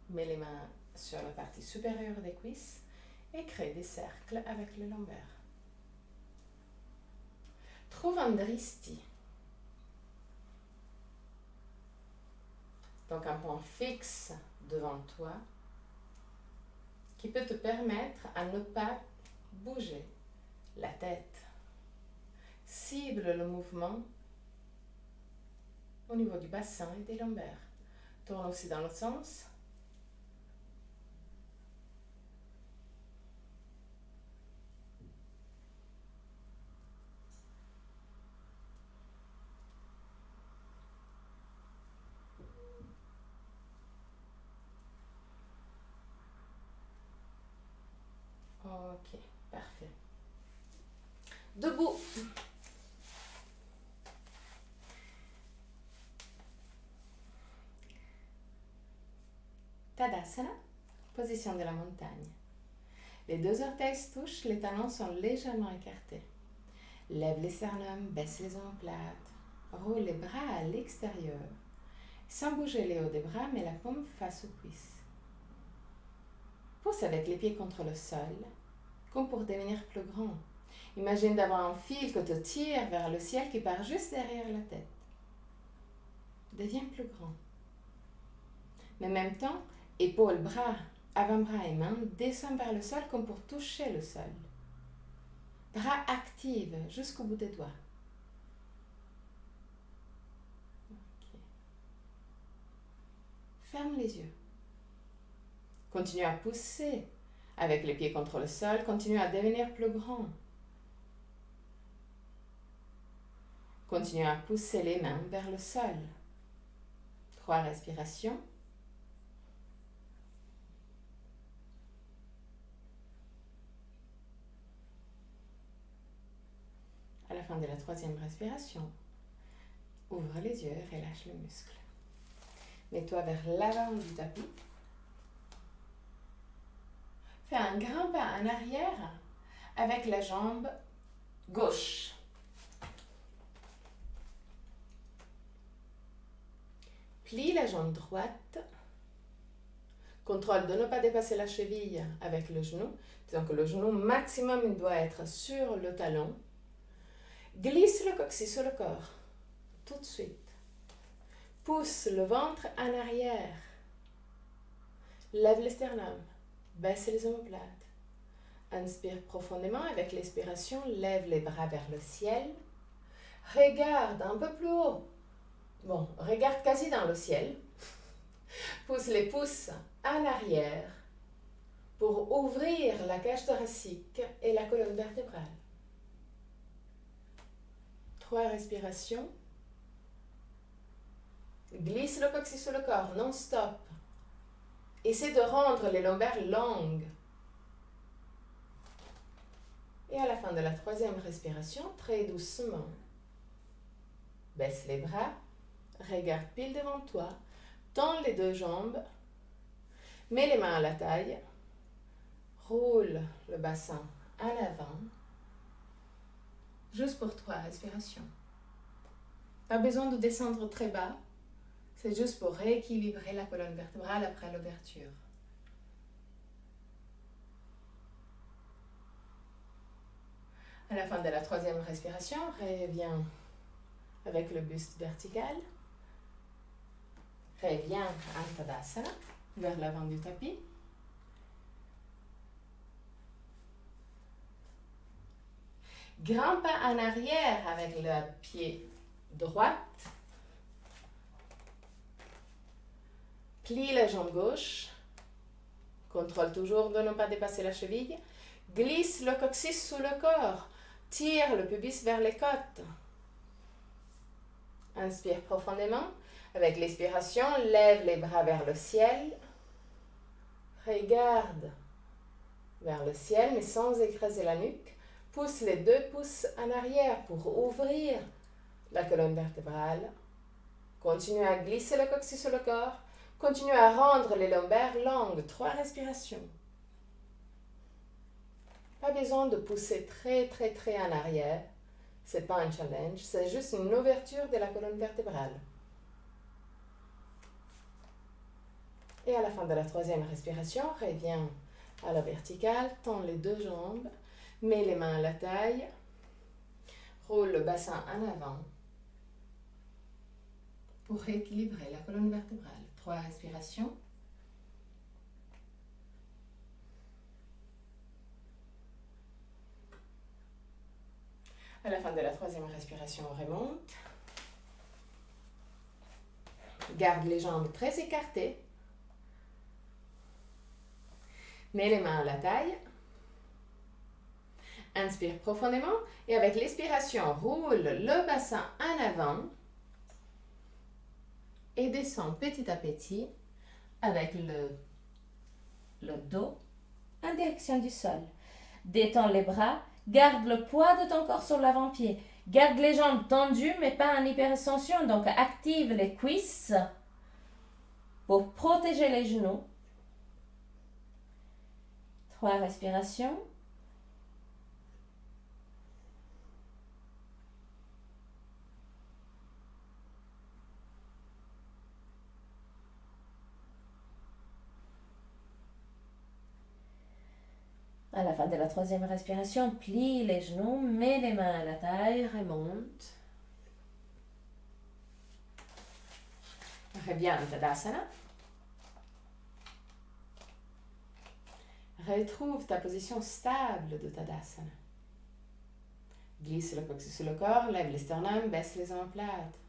Mets les mains sur la partie supérieure des cuisses et crée des cercles avec le lombaire. Trouve un dristi. Donc un point fixe devant toi qui peut te permettre à ne pas bouger la tête. Cible le mouvement au niveau du bassin et des lombaires. Tourne aussi dans l'autre sens. Ok, parfait. Debout. Tadasana, position de la montagne. Les 2 orteils se touchent, les talons sont légèrement écartés. Lève les sternums, baisse les omoplates. Roule les bras à l'extérieur. Sans bouger les hauts des bras, mets la paume face aux cuisses. Pousse avec les pieds contre le sol, comme pour devenir plus grand. Imagine d'avoir un fil que te tire vers le ciel qui part juste derrière la tête. Deviens plus grand. Mais en même temps, épaules, bras, avant-bras et mains descendent vers le sol comme pour toucher le sol. Bras actifs jusqu'au bout des doigts. Okay. Ferme les yeux. Continue à pousser avec les pieds contre le sol. Continue à devenir plus grand. Continue à pousser les mains vers le sol. 3 respirations. À la fin de la 3e respiration, ouvre les yeux et relâche le muscle. Mets-toi vers l'avant du tapis. Fais un grand pas en arrière avec la jambe gauche. Plie la jambe droite. Contrôle de ne pas dépasser la cheville avec le genou. Donc le genou maximum il doit être sur le talon. Glisse le coccyx sur le corps. tout de suite. Pousse le ventre en arrière. Lève le sternum. Baisse les omoplates. Inspire profondément. Avec l'expiration, lève les bras vers le ciel. Regarde un peu plus haut. Bon, regarde quasi dans le ciel. Pousse les pouces en arrière pour ouvrir la cage thoracique et la colonne vertébrale. 3 respirations. Glisse le coccyx sur le corps, non-stop. Essaie de rendre les lombaires longues. Et à la fin de la 3e respiration, très doucement, baisse les bras, regarde pile devant toi, tends les 2 jambes, mets les mains à la taille, roule le bassin en avant, juste pour 3 respirations. Pas besoin de descendre très bas, c'est juste pour rééquilibrer la colonne vertébrale après l'ouverture. À la fin de la 3e respiration, reviens avec le buste vertical. Reviens en Tadasana, vers l'avant du tapis. Grand pas en arrière avec le pied droit. Plie la jambe gauche. Contrôle toujours de ne pas dépasser la cheville. Glisse le coccyx sous le corps. Tire le pubis vers les côtes. Inspire profondément. Avec l'expiration, lève les bras vers le ciel. Regarde vers le ciel, mais sans écraser la nuque. Pousse les 2 pouces en arrière pour ouvrir la colonne vertébrale. Continue à glisser le coccyx sur le corps. Continue à rendre les lombaires longues. 3 respirations. Pas besoin de pousser très en arrière. Ce n'est pas un challenge, c'est juste une ouverture de la colonne vertébrale. Et à la fin de la 3e respiration, reviens à la verticale, tends les 2 jambes, mets les mains à la taille, roule le bassin en avant pour rééquilibrer la colonne vertébrale. 3 respirations. À la fin de la 3e respiration, on remonte. Garde les jambes très écartées. Mets les mains à la taille. Inspire profondément et avec l'expiration, roule le bassin en avant et descends petit à petit avec le dos en direction du sol. Détends les bras, garde le poids de ton corps sur l'avant-pied. Garde les jambes tendues mais pas en hyperextension, donc active les cuisses pour protéger les genoux. 3 respirations. À la fin de la 3e respiration, plie les genoux, mets les mains à la taille, remonte. Reviens en Tadasana. Retrouve ta position stable de Tadasana. Glisse le coccyx sur le corps, lève les sternums, baisse les omoplates.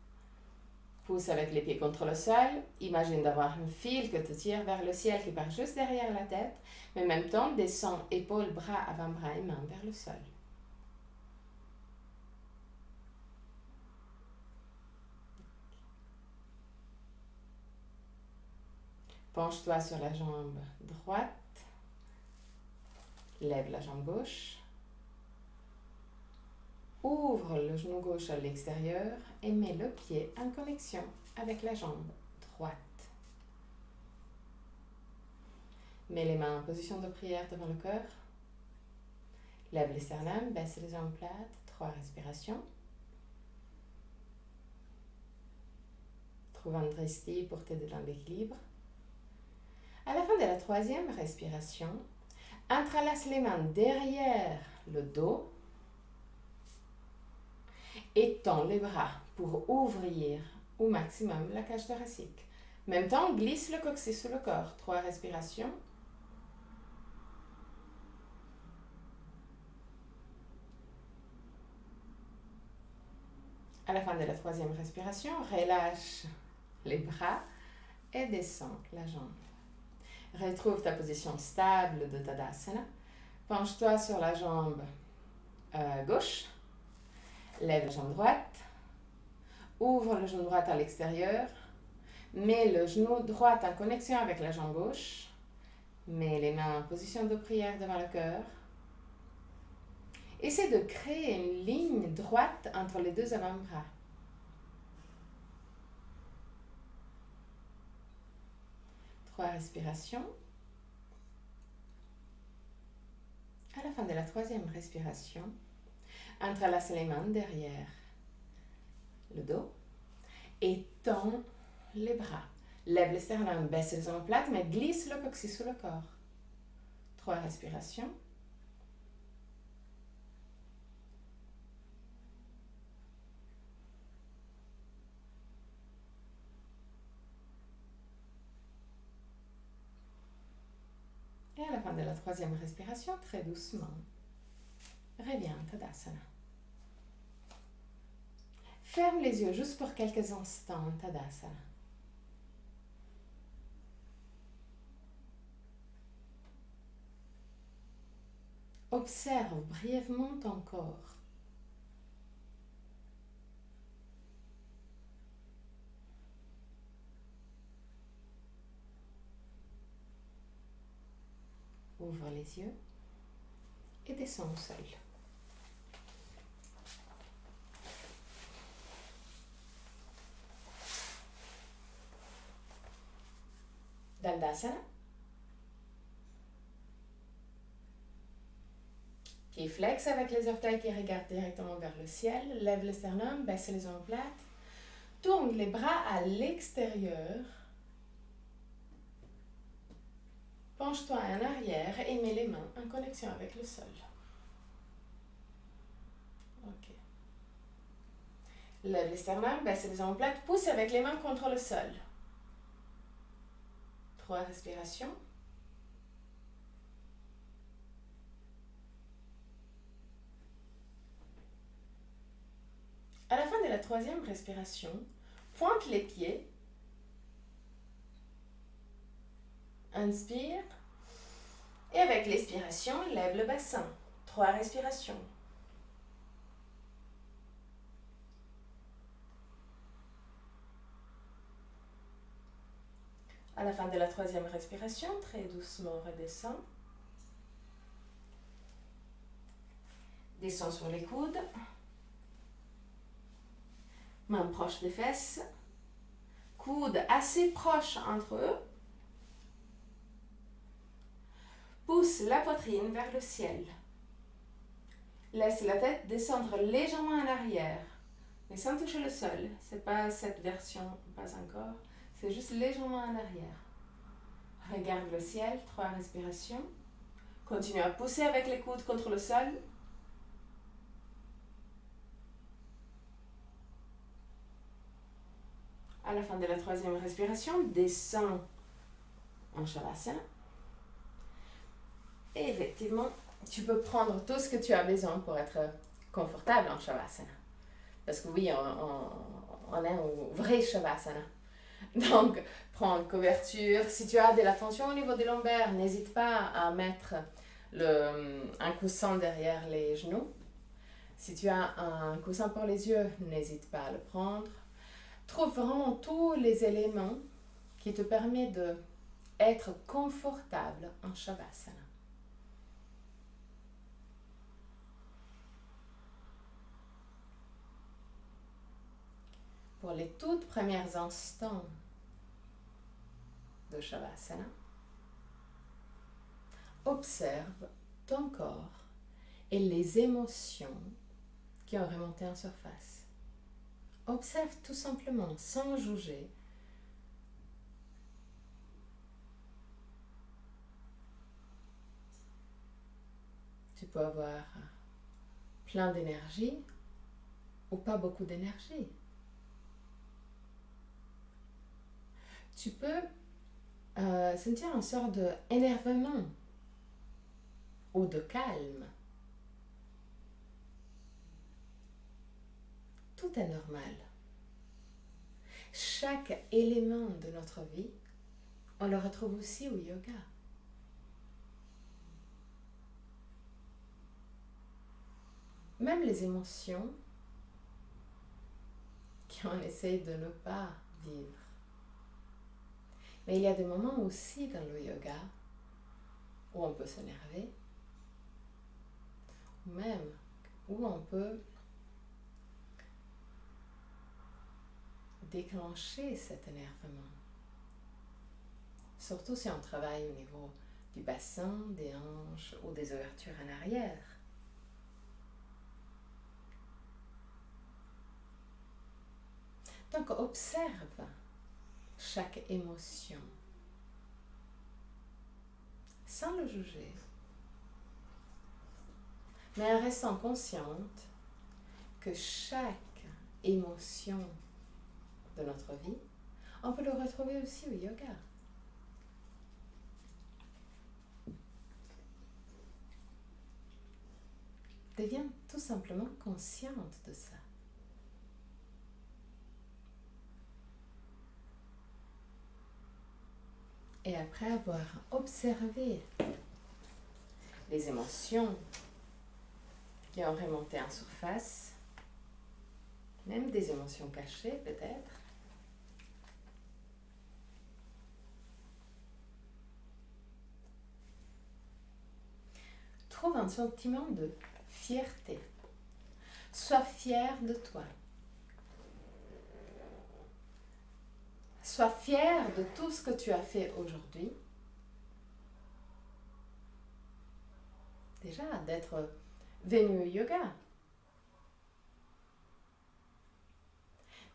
Pousse avec les pieds contre le sol. Imagine d'avoir un fil que te tire vers le ciel qui part juste derrière la tête, mais en même temps descend épaules, bras, avant-bras et mains vers le sol. Penche-toi sur la jambe droite. Lève la jambe gauche. Ouvre le genou gauche à l'extérieur et mets le pied en connexion avec la jambe droite. Mets les mains en position de prière devant le cœur. Lève les sternums, baisse les omoplates. 3 respirations. Trouve un drishti pour t'aider dans l'équilibre. À la fin de la 3e respiration, entrelace les mains derrière le dos Étends les bras pour ouvrir au maximum la cage thoracique. En même temps, glisse le coccyx sous le corps. 3 respirations. À la fin de la 3e respiration, relâche les bras et descends la jambe. Retrouve ta position stable de Tadasana. Penche-toi sur la jambe gauche. Lève la jambe droite. Ouvre le genou droit à l'extérieur. Mets le genou droit en connexion avec la jambe gauche. Mets les mains en position de prière devant le cœur. Essaie de créer une ligne droite entre les 2 avant-bras. Trois respirations. À la fin de la 3e respiration, entrelace les mains derrière le dos et tends les bras. Lève le sternum, baisse les omoplates, mais glisse le coccyx sous le corps. 3 respirations. Et à la fin de la 3e respiration, très doucement, reviens à Tadasana. Ferme les yeux juste pour quelques instants en Tadasana. Observe brièvement ton corps. Ouvre les yeux et descends au sol. Dandasana. Pieds flex avec les orteils qui regardent directement vers le ciel. Lève le sternum, baisse les omoplates. Tourne les bras à l'extérieur. Penche-toi en arrière et mets les mains en connexion avec le sol. Ok. Lève les sternum, baisse les omoplates. Pousse avec les mains contre le sol. 3 respirations. À la fin de la 3e respiration, pointe les pieds. Inspire. Et avec l'expiration, lève le bassin. 3 respirations. À la fin de la 3e respiration, très doucement redescends. Descends sur les coudes. Mains proches des fesses. Coudes assez proches entre eux. Pousse la poitrine vers le ciel. Laisse la tête descendre légèrement en arrière, mais sans toucher le sol. Ce n'est pas cette version, pas encore. C'est juste légèrement en arrière. Regarde le ciel, 3 respirations. Continue à pousser avec les coudes contre le sol. À la fin de la 3e respiration, descends en Shavasana. Et effectivement, tu peux prendre tout ce que tu as besoin pour être confortable en Shavasana. Parce que oui, on est au vrai Shavasana. Donc, prends une couverture. Si tu as de la tension au niveau des lombaires, n'hésite pas à mettre un coussin derrière les genoux. Si tu as un coussin pour les yeux, n'hésite pas à le prendre. Trouve vraiment tous les éléments qui te permettent d'être confortable en Shavasana. Pour les toutes premiers instants de Shavasana, observe ton corps et les émotions qui ont remonté en surface. Observe tout simplement, sans juger. Tu peux avoir plein d'énergie ou pas beaucoup d'énergie. Tu peux sentir une sorte d'énervement ou de calme. Tout est normal. Chaque élément de notre vie, on le retrouve aussi au yoga. Même les émotions qu'on essaie de ne pas vivre. Mais il y a des moments aussi dans le yoga où on peut s'énerver, ou même où on peut déclencher cet énervement. Surtout si on travaille au niveau du bassin, des hanches ou des ouvertures en arrière. Donc observe chaque émotion sans le juger, mais en restant consciente que chaque émotion de notre vie, on peut le retrouver aussi au yoga. Deviens tout simplement consciente de ça. Et après avoir observé les émotions qui ont remonté en surface, même des émotions cachées peut-être, trouve un sentiment de fierté. Sois fier de toi. Sois fier de tout ce que tu as fait aujourd'hui. Déjà, d'être venu au yoga.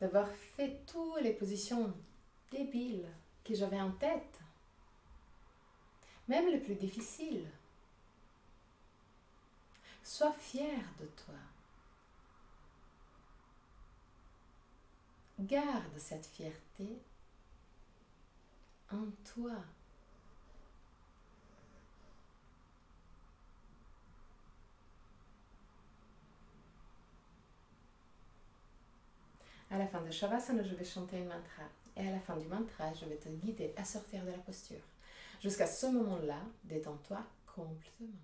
D'avoir fait toutes les positions débiles que j'avais en tête. Même les plus difficiles. Sois fier de toi. Garde cette fierté en toi. À la fin de Shavasana, je vais chanter un mantra. Et à la fin du mantra, je vais te guider à sortir de la posture. Jusqu'à ce moment-là, détends-toi complètement.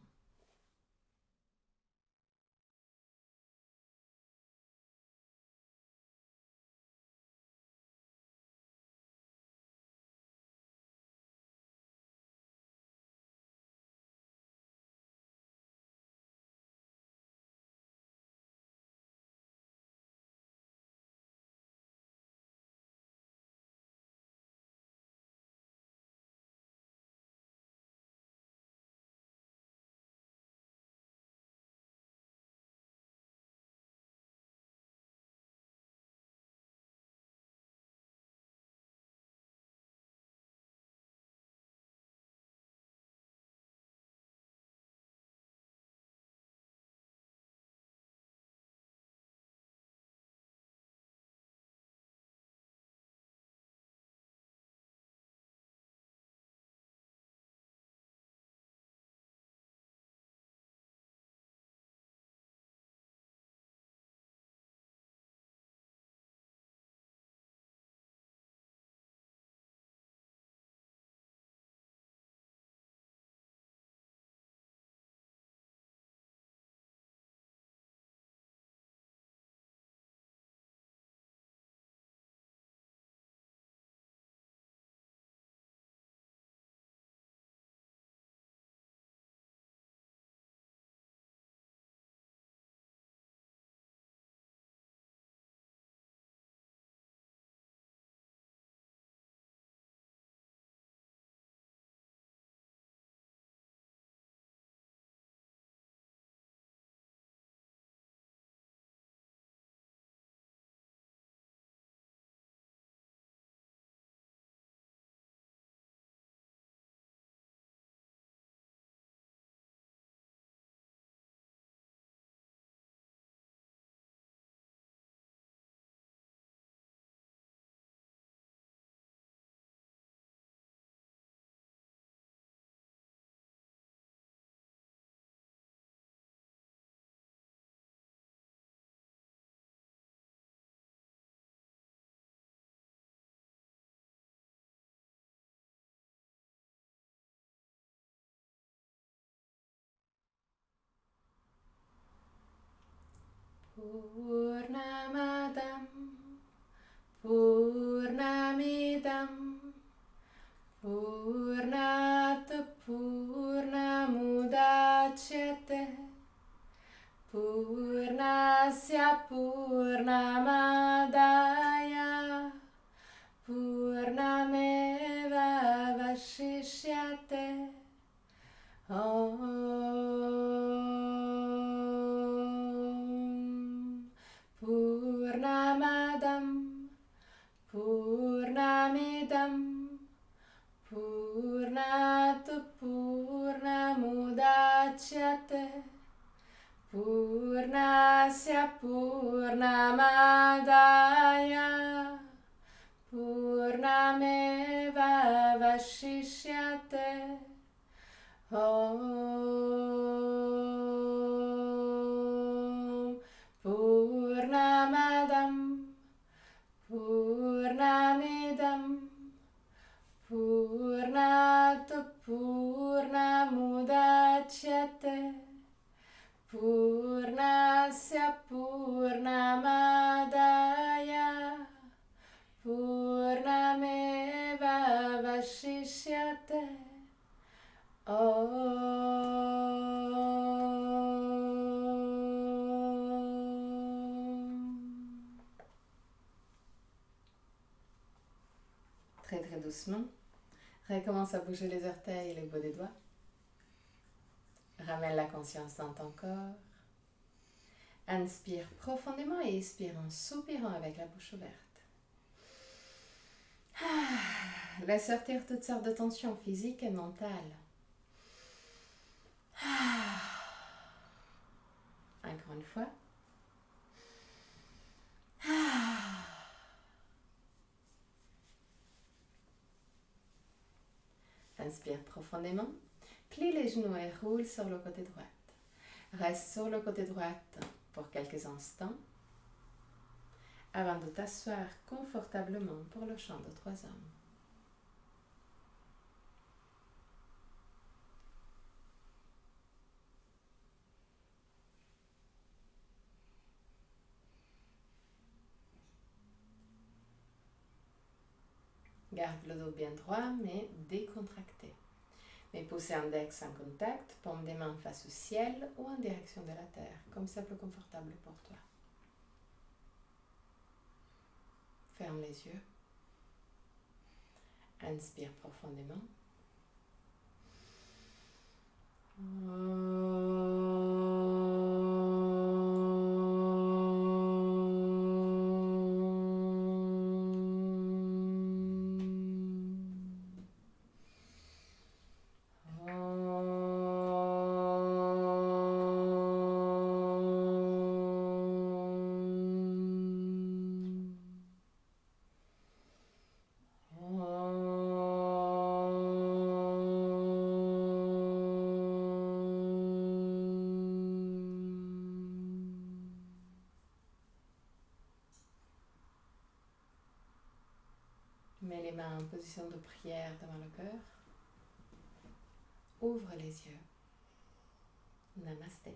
Purnamadam Purnamidam Purnat Purnamudachyate Purnasya Purnamadaya Purnameva Vashishyate Om Purnamadam Purnamidam Purnat Purnamudachyate Purnasya Purnamadaya Purnameva Vashishyate Om Purnamadam Purnamidam Purnat Purnamudachyate Purnasya Purnamadaya Purnameva Vashishyate Très très doucement, recommence à bouger les orteils et les bouts des doigts. Ramène la conscience dans ton corps. Inspire profondément et expire en soupirant avec la bouche ouverte. Laisse sortir toutes sortes de tensions physiques et mentales. Encore une fois. Inspire profondément. Plie les genoux et roule sur le côté droit. Reste sur le côté droit pour quelques instants avant de t'asseoir confortablement pour le chant de 3 hommes. Garde le dos bien droit mais décontracté. Les pouces index en contact, paume des mains face au ciel ou en direction de la terre, comme c'est plus confortable pour toi. Ferme les yeux. Inspire profondément. Mets les mains en position de prière devant le cœur. Ouvre les yeux. Namasté.